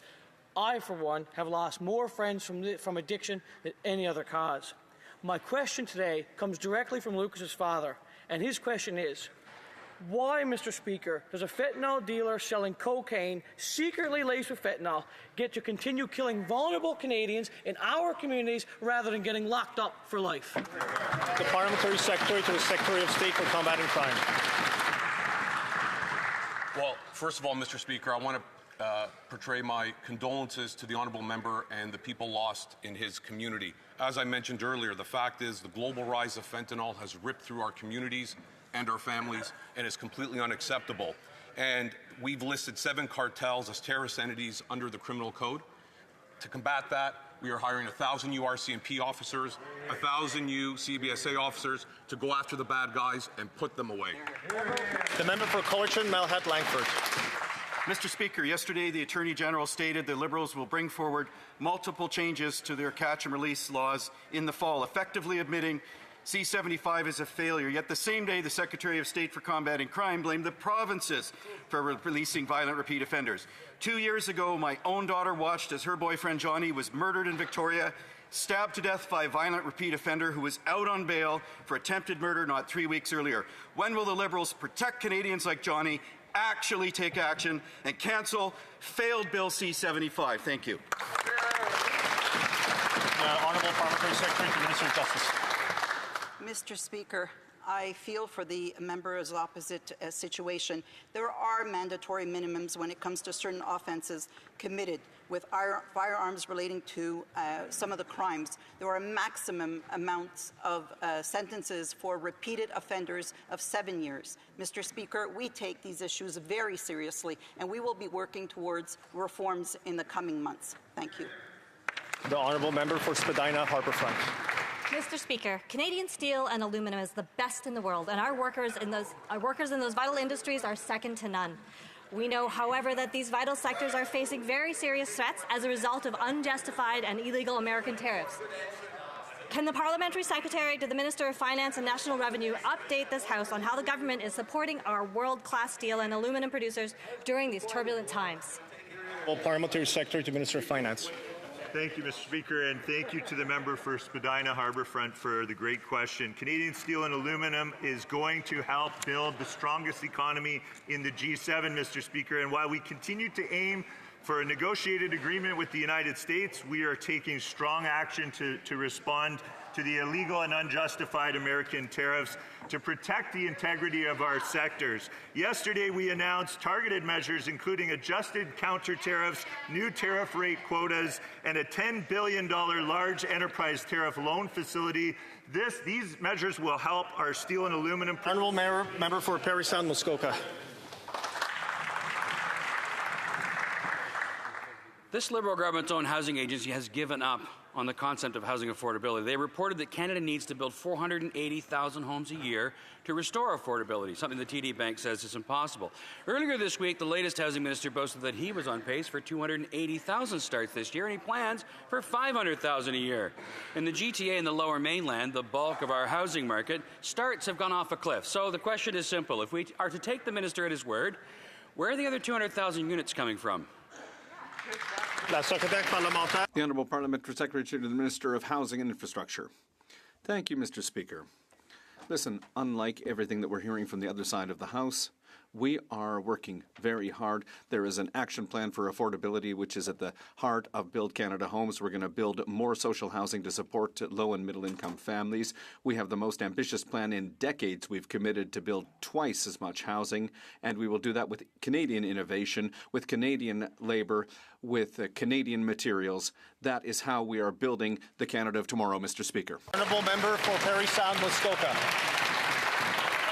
I, for one, have lost more friends from addiction than any other cause. My question today comes directly from Lucas's father, and his question is, why, Mr. Speaker, does a fentanyl dealer selling cocaine secretly laced with fentanyl get to continue killing vulnerable Canadians in our communities rather than getting locked up for life? The Parliamentary Secretary to the Secretary of State for Combating Crime. Well, first of all, Mr. Speaker, I want to portray my condolences to the honourable member and the people lost in his community. As I mentioned earlier, the fact is the global rise of fentanyl has ripped through our communities and our families, and is completely unacceptable. And we've listed 7 cartels as terrorist entities under the criminal code. To combat that, we are hiring 1,000 new RCMP officers, 1,000 new CBSA officers to go after the bad guys and put them away. The member for Cullerton, Malhat, Langford. Mr. Speaker, yesterday the Attorney General stated the Liberals will bring forward multiple changes to their catch and release laws in the fall, effectively admitting C-75 is a failure. Yet the same day, the Secretary of State for Combating Crime blamed the provinces for releasing violent repeat offenders. 2 years ago, my own daughter watched as her boyfriend Johnny was murdered in Victoria, stabbed to death by a violent repeat offender who was out on bail for attempted murder not 3 weeks earlier. When will the Liberals protect Canadians like Johnny, actually take action, and cancel failed Bill C-75? Thank you. Honourable Parliamentary Secretary to the Minister of Justice. Mr. Speaker, I feel for the members opposite situation. There are mandatory minimums when it comes to certain offences committed with firearms relating to some of the crimes. There are maximum amounts of sentences for repeated offenders of 7 years. Mr. Speaker, we take these issues very seriously, and we will be working towards reforms in the coming months. Thank you. The Honourable Member for Spadina, Harbourfront. Mr. Speaker, Canadian steel and aluminum is the best in the world, and our workers in those vital industries are second to none. We know, however, that these vital sectors are facing very serious threats as a result of unjustified and illegal American tariffs. Can the Parliamentary Secretary to the Minister of Finance and National Revenue update this House on how the government is supporting our world-class steel and aluminum producers during these turbulent times? Well, Parliamentary Secretary to Minister of Finance. Thank you, Mr. Speaker, and thank you to the member for Spadina Harbourfront for the great question. Canadian Steel and Aluminum is going to help build the strongest economy in the G7, Mr. Speaker, and while we continue to aim for a negotiated agreement with the United States, we are taking strong action to respond to the illegal and unjustified American tariffs to protect the integrity of our sectors. Yesterday, we announced targeted measures including adjusted counter tariffs, new tariff rate quotas, and a $10 billion large enterprise tariff loan facility. These measures will help our steel and aluminum. Honourable member for Parry Sound, Muskoka. This Liberal government's own housing agency has given up on the concept of housing affordability. They reported that Canada needs to build 480,000 homes a year to restore affordability, something the TD Bank says is impossible. Earlier this week, the latest housing minister boasted that he was on pace for 280,000 starts this year, and he plans for 500,000 a year. In the GTA and the Lower Mainland, the bulk of our housing market, starts have gone off a cliff. So the question is simple. If we are to take the minister at his word, where are the other 200,000 units coming from? The Honourable Parliamentary Secretary to the Minister of Housing and Infrastructure. Thank you, Mr. Speaker. Listen, unlike everything that we're hearing from the other side of the House, we are working very hard. There is an action plan for affordability, which is at the heart of Build Canada Homes. We're going to build more social housing to support low and middle income families. We have the most ambitious plan in decades. We've committed to build twice as much housing, and we will do that with Canadian innovation, with Canadian labour, with Canadian materials. That is how we are building the Canada of tomorrow, Mr. Speaker. Honourable member for Parry Sound, Muskoka.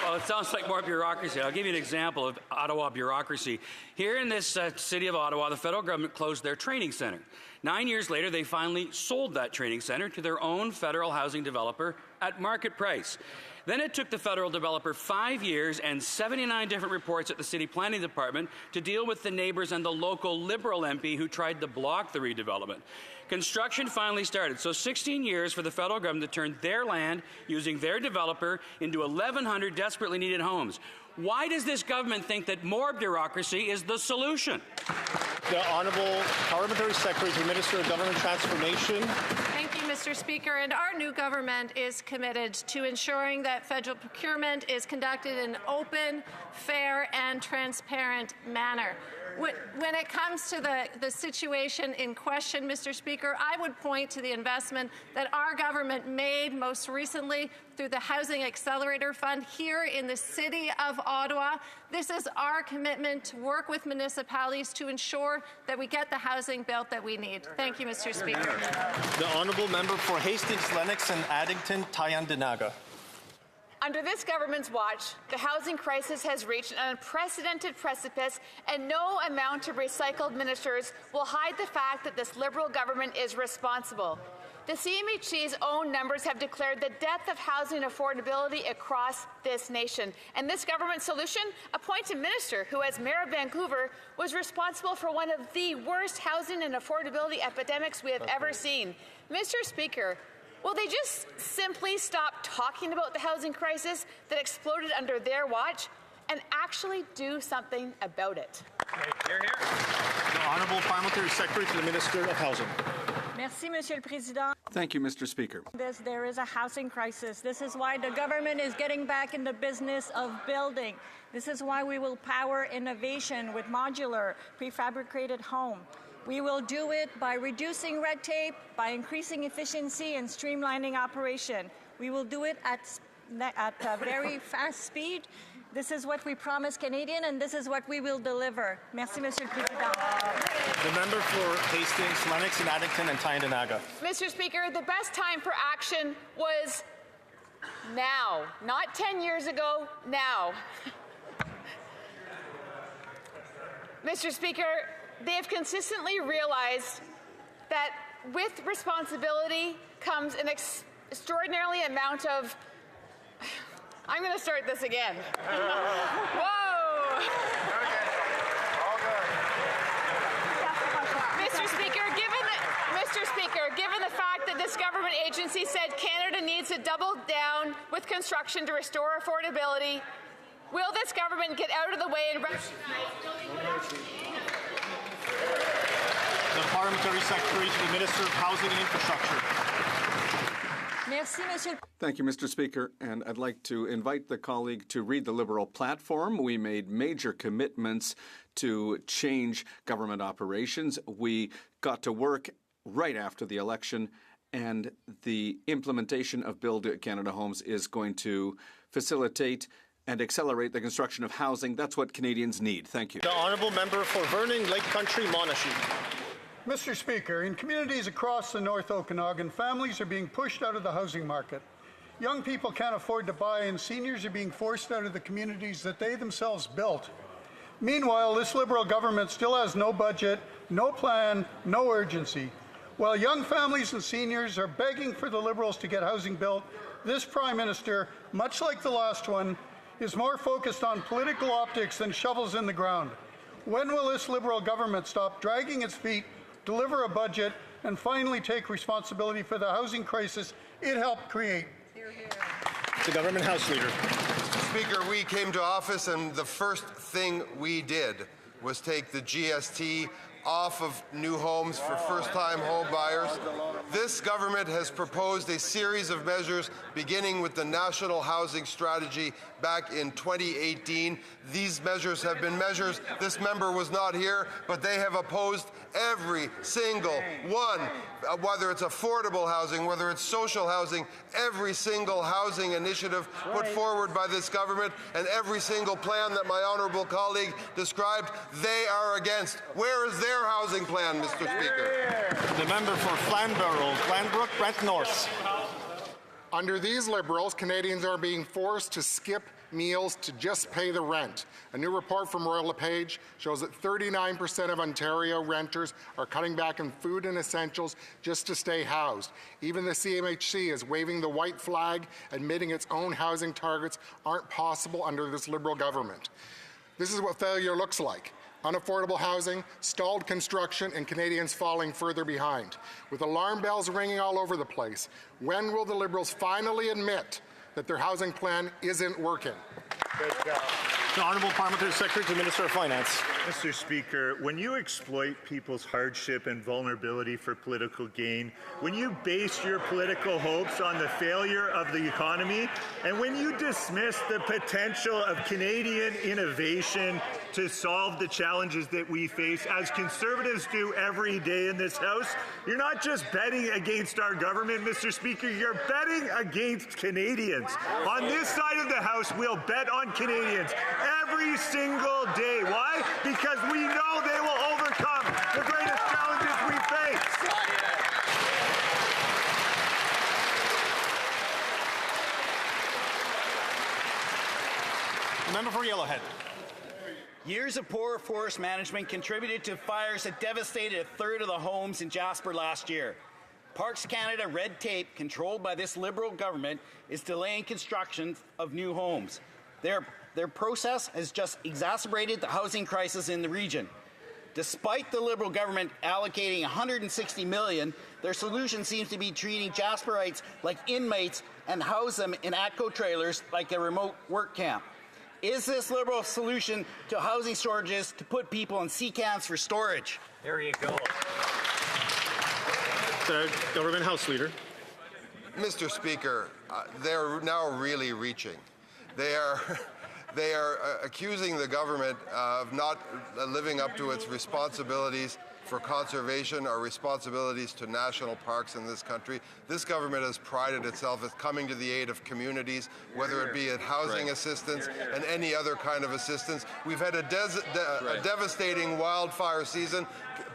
Well, it sounds like more bureaucracy. I'll give you an example of Ottawa bureaucracy. Here in this city of Ottawa, the federal government closed their training centre. 9 years later, they finally sold that training centre to their own federal housing developer at market price. Then it took the federal developer 5 years and 79 different reports at the City Planning Department to deal with the neighbours and the local Liberal MP who tried to block the redevelopment. Construction finally started, so 16 years for the federal government to turn their land, using their developer, into 1,100 desperately needed homes. Why does this government think that more bureaucracy is the solution? The Honourable Parliamentary Secretary to the Minister of Government Transformation. Thank you, Mr. Speaker. And our new government is committed to ensuring that federal procurement is conducted in an open, fair, and transparent manner. When it comes to the situation in question, Mr. Speaker, I would point to the investment that our government made most recently through the Housing Accelerator Fund here in the City of Ottawa. This is our commitment to work with municipalities to ensure that we get the housing built that we need. Thank you, Mr. Speaker. The Honourable member for Hastings, Lennox and Addington, Tyendinaga. Under this government's watch, the housing crisis has reached an unprecedented precipice, and no amount of recycled ministers will hide the fact that this Liberal government is responsible. The CMHC's own numbers have declared the death of housing affordability across this nation. And this government's solution? Appoint a minister who, as Mayor of Vancouver, was responsible for one of the worst housing and affordability epidemics we have ever seen. Mr. Speaker, will they just simply stop talking about the housing crisis that exploded under their watch and actually do something about it? Hear, hear. The Honourable Parliamentary Secretary to the Minister of Housing. Merci, Monsieur le Président. Thank you, Mr. Speaker. There is a housing crisis. This is why the government is getting back in the business of building. This is why we will power innovation with modular, prefabricated home. We will do it by reducing red tape, by increasing efficiency and streamlining operation. We will do it at a very fast speed. This is what we promise Canadians, and this is what we will deliver. Merci, Monsieur le Président. The member for Hastings, Lennox and Addington and Tyendinaga. Mr. Speaker, the best time for action was now, not 10 years ago, now. Mr. Speaker, they have consistently realized that with responsibility comes an extraordinarily amount of... I'm going to start this again. Whoa! Mr. Speaker, given the fact that this government agency said Canada needs to double down with construction to restore affordability, will this government get out of the way and The Parliamentary Secretary to the Minister of Housing and Infrastructure. Thank you, Mr. Speaker. And I'd like to invite the colleague to read the Liberal platform. We made major commitments to change government operations. We got to work right after the election, and the implementation of Build Canada Homes is going to facilitate and accelerate the construction of housing. That's what Canadians need. Thank you. The Honourable Member for Vernon, Lake Country, Monashee. Mr. Speaker, in communities across the North Okanagan, families are being pushed out of the housing market. Young people can't afford to buy, and seniors are being forced out of the communities that they themselves built. Meanwhile, this Liberal government still has no budget, no plan, no urgency. While young families and seniors are begging for the Liberals to get housing built, this Prime Minister, much like the last one, is more focused on political optics than shovels in the ground. When will this Liberal government stop dragging its feet, deliver a budget, and finally take responsibility for the housing crisis it helped create? The Government House Leader. Speaker, we came to office and the first thing we did was take the GST off of new homes for first-time home buyers. This government has proposed a series of measures beginning with the National Housing Strategy back in 2018. These measures have been measures, this member was not here, but they have opposed every single one, whether it's affordable housing, whether it's social housing, every single housing initiative put forward by this government and every single plan that my honourable colleague described, they are against. Where is their housing plan, Mr. Speaker? The member for Flamborough, Glanbrook, Brent North. Under these Liberals, Canadians are being forced to skip meals to just pay the rent. A new report from Royal LePage shows that 39% of Ontario renters are cutting back on food and essentials just to stay housed. Even the CMHC is waving the white flag, admitting its own housing targets aren't possible under this Liberal government. This is what failure looks like. Unaffordable housing, stalled construction, and Canadians falling further behind. With alarm bells ringing all over the place, when will the Liberals finally admit that their housing plan isn't working? The Honourable Parliamentary Secretary to the Minister of Finance. Mr. Speaker, when you exploit people's hardship and vulnerability for political gain, when you base your political hopes on the failure of the economy, and when you dismiss the potential of Canadian innovation to solve the challenges that we face, as Conservatives do every day in this House, you're not just betting against our government, Mr. Speaker, you're betting against Canadians. On this side of the House, we'll bet on Canadians every single day. Why? Because we know they will overcome the greatest challenges we face. Member for Yellowhead. Years of poor forest management contributed to fires that devastated a third of the homes in Jasper last year. Parks Canada red tape, controlled by this Liberal government, is delaying construction of new homes. Their process has just exacerbated the housing crisis in the region. Despite the Liberal government allocating $160 million, their solution seems to be treating Jasperites like inmates and house them in ATCO trailers like a remote work camp. Is this Liberal solution to housing shortages to put people in sea camps for storage? There you go. The Government House Leader. Mr. Speaker, they're now really reaching. They are accusing the government of not living up to its responsibilities for conservation or responsibilities to national parks in this country. This government has prided itself as coming to the aid of communities, whether it be at housing assistance and any other kind of assistance. We've had a devastating wildfire season,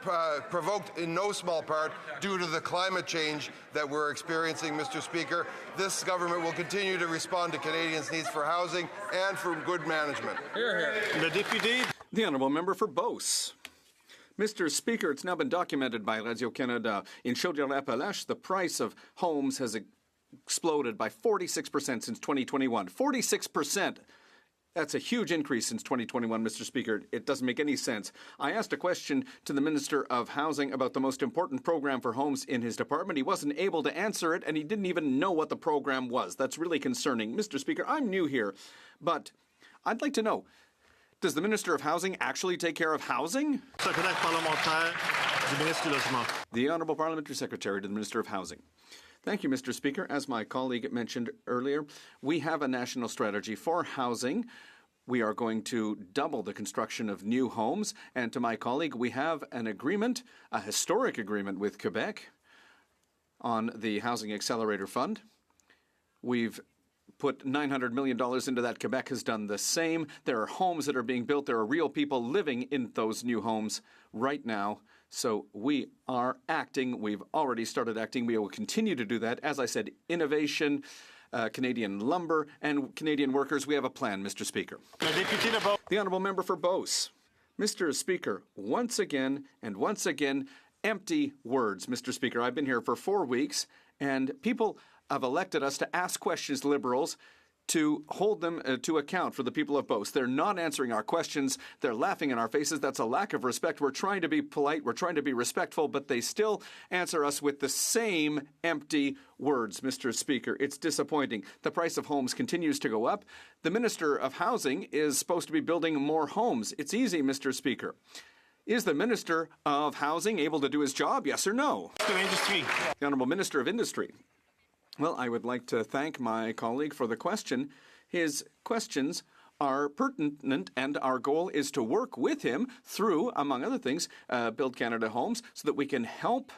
provoked in no small part due to the climate change that we're experiencing, Mr. Speaker. This government will continue to respond to Canadians' needs for housing and for good management. The Deputy. The Honourable Member for Beauce. Mr. Speaker, it's now been documented by Radio-Canada. In Chaudière-Appalaches, the price of homes has exploded by 46% since 2021. 46%. That's a huge increase since 2021, Mr. Speaker. It doesn't make any sense. I asked a question to the Minister of Housing about the most important program for homes in his department. He wasn't able to answer it, and he didn't even know what the program was. That's really concerning. Mr. Speaker, I'm new here, but I'd like to know, does the Minister of Housing actually take care of housing? Secrétaire parlementaire du ministre du Logement. The Honourable Parliamentary Secretary to the Minister of Housing. Thank you, Mr. Speaker. As my colleague mentioned earlier, we have a national strategy for housing. We are going to double the construction of new homes. And to my colleague, we have an agreement, a historic agreement with Quebec on the Housing Accelerator Fund. We've put $900 million into that. Quebec has done the same. There are homes that are being built. There are real people living in those new homes right now. So we are acting. We've already started acting. We will continue to do that. As I said, innovation, Canadian lumber, and Canadian workers. We have a plan, Mr. Speaker. The Honourable Member for Beauce. Mr. Speaker, once again, empty words, Mr. Speaker. I've been here for 4 weeks, and people have elected us to ask questions, Liberals, to hold them to account for the people of Beauce. They're not answering our questions. They're laughing in our faces. That's a lack of respect. We're trying to be polite. We're trying to be respectful, but they still answer us with the same empty words, Mr. Speaker. It's disappointing. The price of homes continues to go up. The Minister of Housing is supposed to be building more homes. It's easy, Mr. Speaker. Is the Minister of Housing able to do his job, yes or no? The Honourable Minister of Industry. Well, I would like to thank my colleague for the question. His questions are pertinent, and our goal is to work with him through, among other things, Build Canada Homes, so that we can help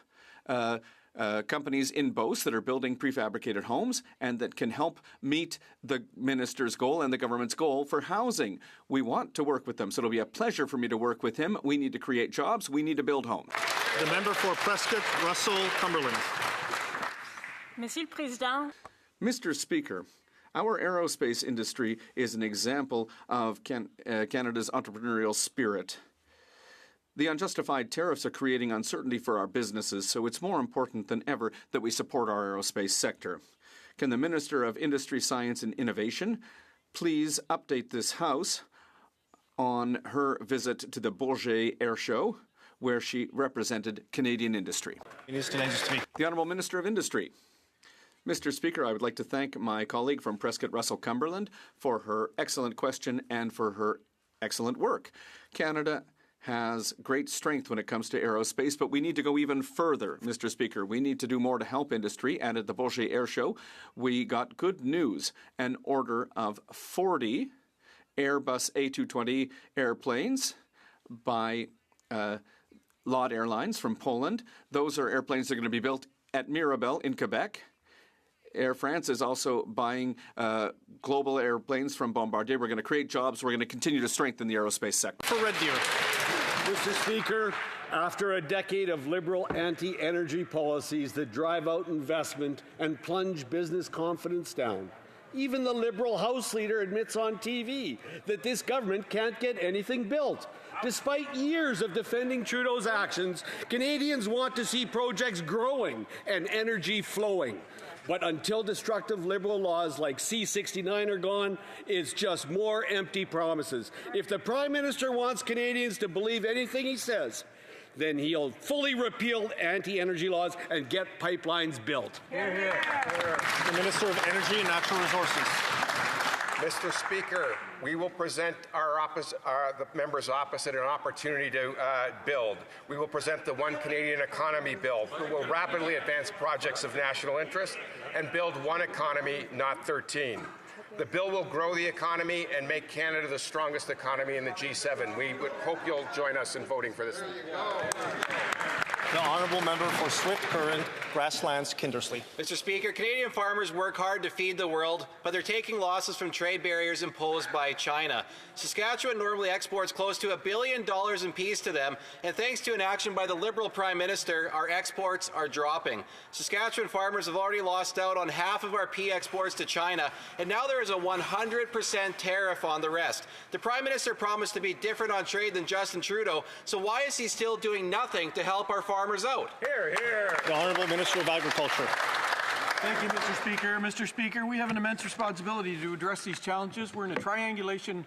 companies in Beauce that are building prefabricated homes and that can help meet the minister's goal and the government's goal for housing. We want to work with them, so it'll be a pleasure for me to work with him. We need to create jobs. We need to build homes. The member for Prescott, Russell, Cumberland. Monsieur le Président. Mr. Speaker, our aerospace industry is an example of Canada's entrepreneurial spirit. The unjustified tariffs are creating uncertainty for our businesses, so it's more important than ever that we support our aerospace sector. Can the Minister of Industry, Science and Innovation please update this House on her visit to the Bourget Air Show, where she represented Canadian industry? The Honourable Minister of Industry. Mr. Speaker, I would like to thank my colleague from Prescott Russell Cumberland for her excellent question and for her excellent work. Canada has great strength when it comes to aerospace, but we need to go even further, Mr. Speaker. We need to do more to help industry, and at the Bourget Air Show, we got good news, an order of 40 Airbus A220 airplanes by Lod Airlines from Poland. Those are airplanes that are going to be built at Mirabel in Quebec. Air France is also buying global airplanes from Bombardier. We're going to create jobs. We're going to continue to strengthen the aerospace sector. For Red Deer. Mr. Speaker, after a decade of Liberal anti-energy policies that drive out investment and plunge business confidence down, even the Liberal House Leader admits on TV that this government can't get anything built. Despite years of defending Trudeau's actions, Canadians want to see projects growing and energy flowing. But until destructive Liberal laws like C-69 are gone, it's just more empty promises. If the Prime Minister wants Canadians to believe anything he says, then he'll fully repeal anti-energy laws and get pipelines built. Hear, hear. The Minister of Energy and Natural Resources. Mr. Speaker, we will present the members opposite an opportunity to build. We will present the One Canadian Economy Bill, who will rapidly advance projects of national interest and build one economy, not 13. The bill will grow the economy and make Canada the strongest economy in the G7. We would hope you'll join us in voting for this. The Honourable Member for Swift Current, Grasslands, Kindersley. Mr. Speaker, Canadian farmers work hard to feed the world, but they're taking losses from trade barriers imposed by China. Saskatchewan normally exports close to $1 billion in peas to them, and thanks to an action by the Liberal Prime Minister, our exports are dropping. Saskatchewan farmers have already lost out on half of our pea exports to China, and now there is a 100% tariff on the rest. The Prime Minister promised to be different on trade than Justin Trudeau, so why is he still doing nothing to help our farmers out? Here, here. The Honourable Minister of Agriculture. Thank you, Mr. Speaker. Mr. Speaker, we have an immense responsibility to address these challenges. We're in a triangulation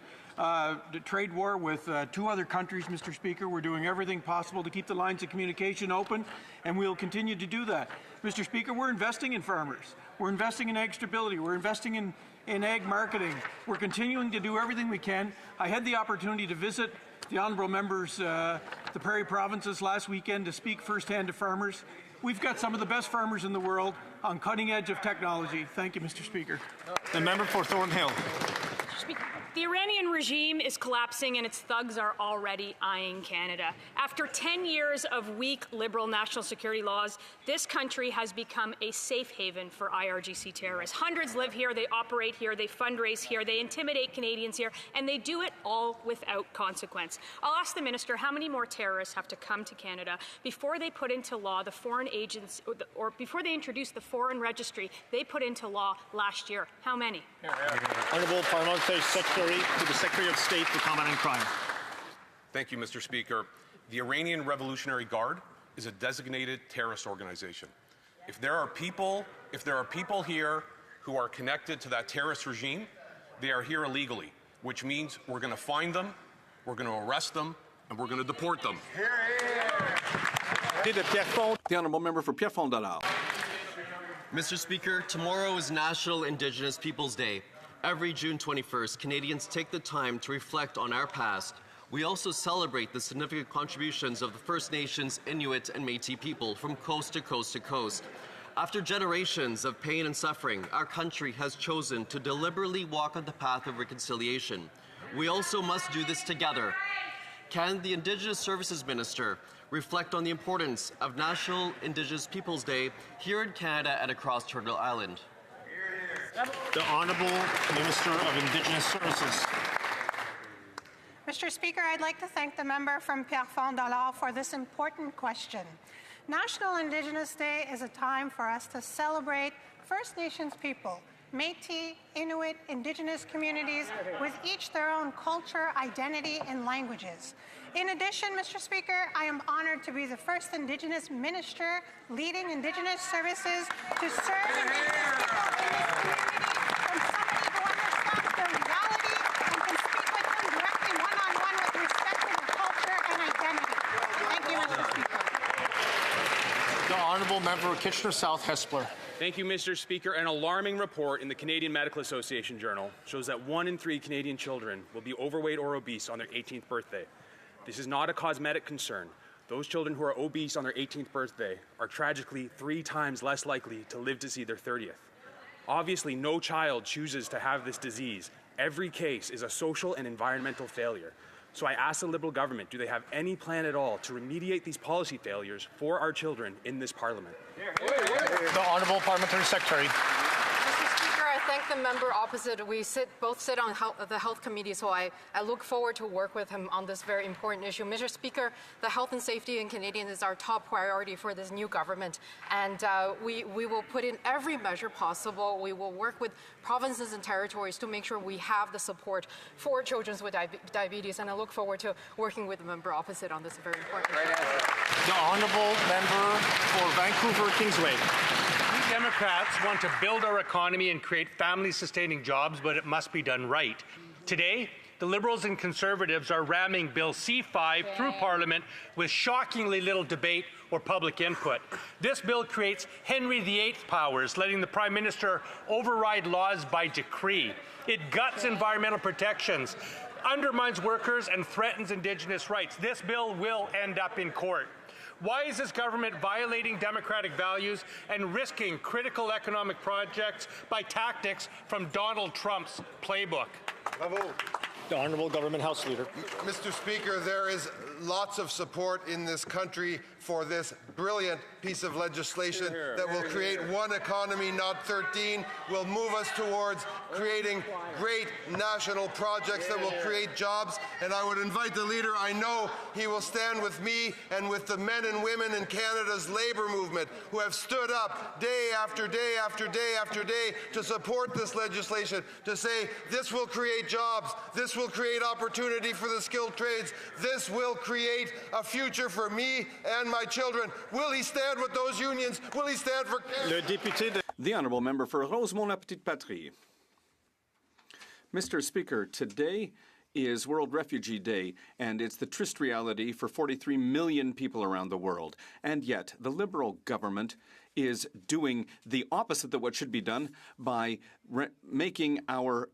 trade war with two other countries, Mr. Speaker. We're doing everything possible to keep the lines of communication open, and we'll continue to do that. Mr. Speaker, we're investing in farmers. We're investing in ag stability. We're investing in ag marketing. We're continuing to do everything we can. I had the opportunity to visit the honourable members, the Prairie provinces last weekend to speak firsthand to farmers. We've got some of the best farmers in the world on cutting edge of technology. Thank you, Mr. Speaker. The member for Thornhill. The Iranian regime is collapsing and its thugs are already eyeing Canada. After 10 years of weak Liberal national security laws, this country has become a safe haven for IRGC terrorists. Hundreds live here, they operate here, they fundraise here, they intimidate Canadians here, and they do it all without consequence. I'll ask the Minister, how many more terrorists have to come to Canada before they put into law the foreign agents, or before they introduce the foreign registry they put into law last year? How many? Honourable Parliamentary Secretary to the Secretary of State for Comment on Crime. Thank you, Mr. Speaker. The Iranian Revolutionary Guard is a designated terrorist organization. If there are people here who are connected to that terrorist regime, they are here illegally, which means we're going to find them, we're going to arrest them, and we're going to deport them. The honourable member for Pierrefonds-Dollard. Mr. Speaker, tomorrow is National Indigenous Peoples Day. Every June 21st, Canadians take the time to reflect on our past. We also celebrate the significant contributions of the First Nations, Inuit, and Métis people from coast to coast to coast. After generations of pain and suffering, our country has chosen to deliberately walk on the path of reconciliation. We also must do this together. Can the Indigenous Services Minister reflect on the importance of National Indigenous Peoples Day here in Canada and across Turtle Island? The Honourable Minister of Indigenous Services. Mr. Speaker, I'd like to thank the member from Pierrefonds-Dollard for this important question. National Indigenous Day is a time for us to celebrate First Nations people, Métis, Inuit, Indigenous communities with each their own culture, identity, and languages. In addition, Mr. Speaker, I am honored to be the first Indigenous minister leading Indigenous services to serve Indigenous people in this community from somebody who understands their reality and can speak with them directly one-on-one with respect to their culture and identity. Thank you, Mr. Speaker. The Honourable Member for Kitchener South Hespeler. Thank you, Mr. Speaker. An alarming report in the Canadian Medical Association Journal shows that 1 in 3 Canadian children will be overweight or obese on their 18th birthday. This is not a cosmetic concern. Those children who are obese on their 18th birthday are tragically 3 times less likely to live to see their 30th. Obviously, no child chooses to have this disease. Every case is a social and environmental failure. So I ask the Liberal government, do they have any plan at all to remediate these policy failures for our children in this Parliament? The Honourable Parliamentary Secretary. Mr. Speaker, I thank the member opposite. We both sit on the Health Committee, so I look forward to work with him on this very important issue. Mr. Speaker, the health and safety in Canadians is our top priority for this new government, and we will put in every measure possible. We will work with provinces and territories to make sure we have the support for children with diabetes, and I look forward to working with the member opposite on this very important issue. The Honourable Member for Vancouver Kingsway. We Democrats want to build our economy and create family-sustaining jobs, but it must be done right. Today, the Liberals and Conservatives are ramming Bill C-5 through Parliament with shockingly little debate or public input. This bill creates Henry VIII powers, letting the Prime Minister override laws by decree. It guts environmental protections, undermines workers, and threatens Indigenous rights. This bill will end up in court. Why is this government violating democratic values and risking critical economic projects by tactics from Donald Trump's playbook? Bravo. The Honourable Government House Leader. Mr. Speaker, there is lots of support in this country for this brilliant piece of legislation that will create one economy, not 13, will move us towards creating great national projects that will create jobs. And I would invite the leader, I know he will stand with me and with the men and women in Canada's labour movement who have stood up day after day after day after day to support this legislation, to say this will create jobs, this will create opportunity for the skilled trades, this will create a future for me and my children. Will he stand with those unions? Will he stand for Canada? The Honourable Member for Rosemont-la-Petite-Patrie. Mr. Speaker, today is World Refugee Day, and it's the trist reality for 43 million people around the world. And yet, the Liberal government is doing the opposite of what should be done by making our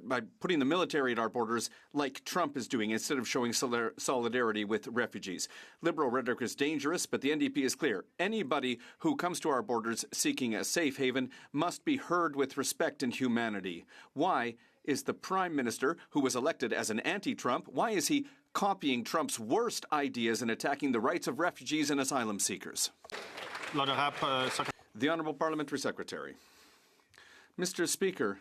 by putting the military at our borders like Trump is doing instead of showing solidarity with refugees. Liberal rhetoric is dangerous, but the NDP is clear. Anybody who comes to our borders seeking a safe haven must be heard with respect and humanity. Why is the Prime Minister, who was elected as an anti-Trump, why is he copying Trump's worst ideas and attacking the rights of refugees and asylum seekers? The Honourable Parliamentary Secretary. Mr. Speaker,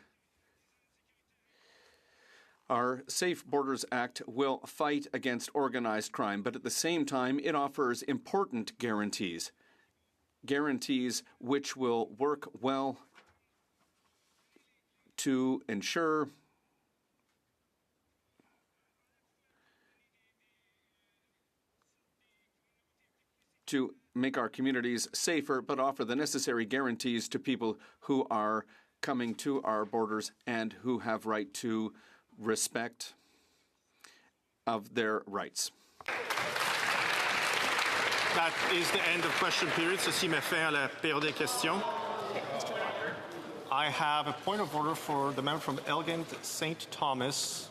our Safe Borders Act will fight against organized crime, but at the same time, it offers important guarantees. Guarantees which will work well to ensure to make our communities safer, but offer the necessary guarantees to people who are coming to our borders and who have right to respect of their rights. That is the end of question period. Ceci met fin à la période des questions. I have a point of order for the member from Elgin St. Thomas,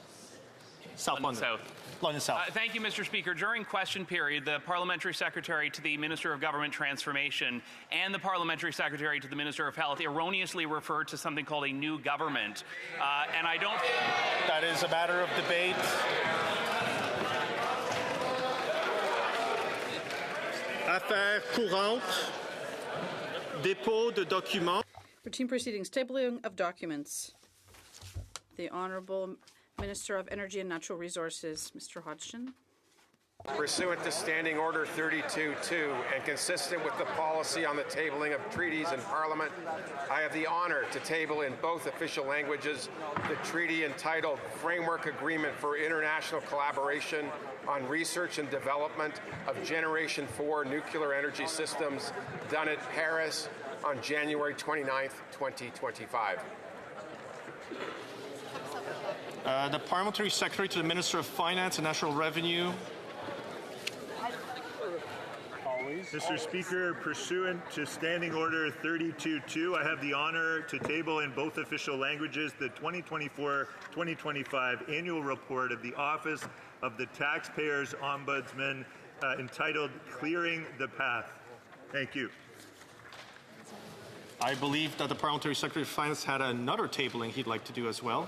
South London. London South. Thank you, Mr. Speaker. During question period, the Parliamentary Secretary to the Minister of Government Transformation and the Parliamentary Secretary to the Minister of Health erroneously referred to something called a new government. And I don't... That is a matter of debate. Affaires courantes, dépôt de documents. Routine proceedings, tabling of documents. The Honourable Minister of Energy and Natural Resources, Mr. Hodgson. Pursuant to Standing Order 32-2 and consistent with the policy on the tabling of treaties in Parliament, I have the honour to table in both official languages the treaty entitled Framework Agreement for International Collaboration on Research and Development of Generation 4 Nuclear Energy Systems, done at Paris on January 29, 2025. The Parliamentary Secretary to the Minister of Finance and National Revenue. Mr. Speaker, pursuant to Standing Order 32-2, I have the honor to table in both official languages the 2024-2025 annual report of the Office of the Taxpayers Ombudsman entitled Clearing the Path. Thank you. I believe that the Parliamentary Secretary of Finance had another tabling he'd like to do as well.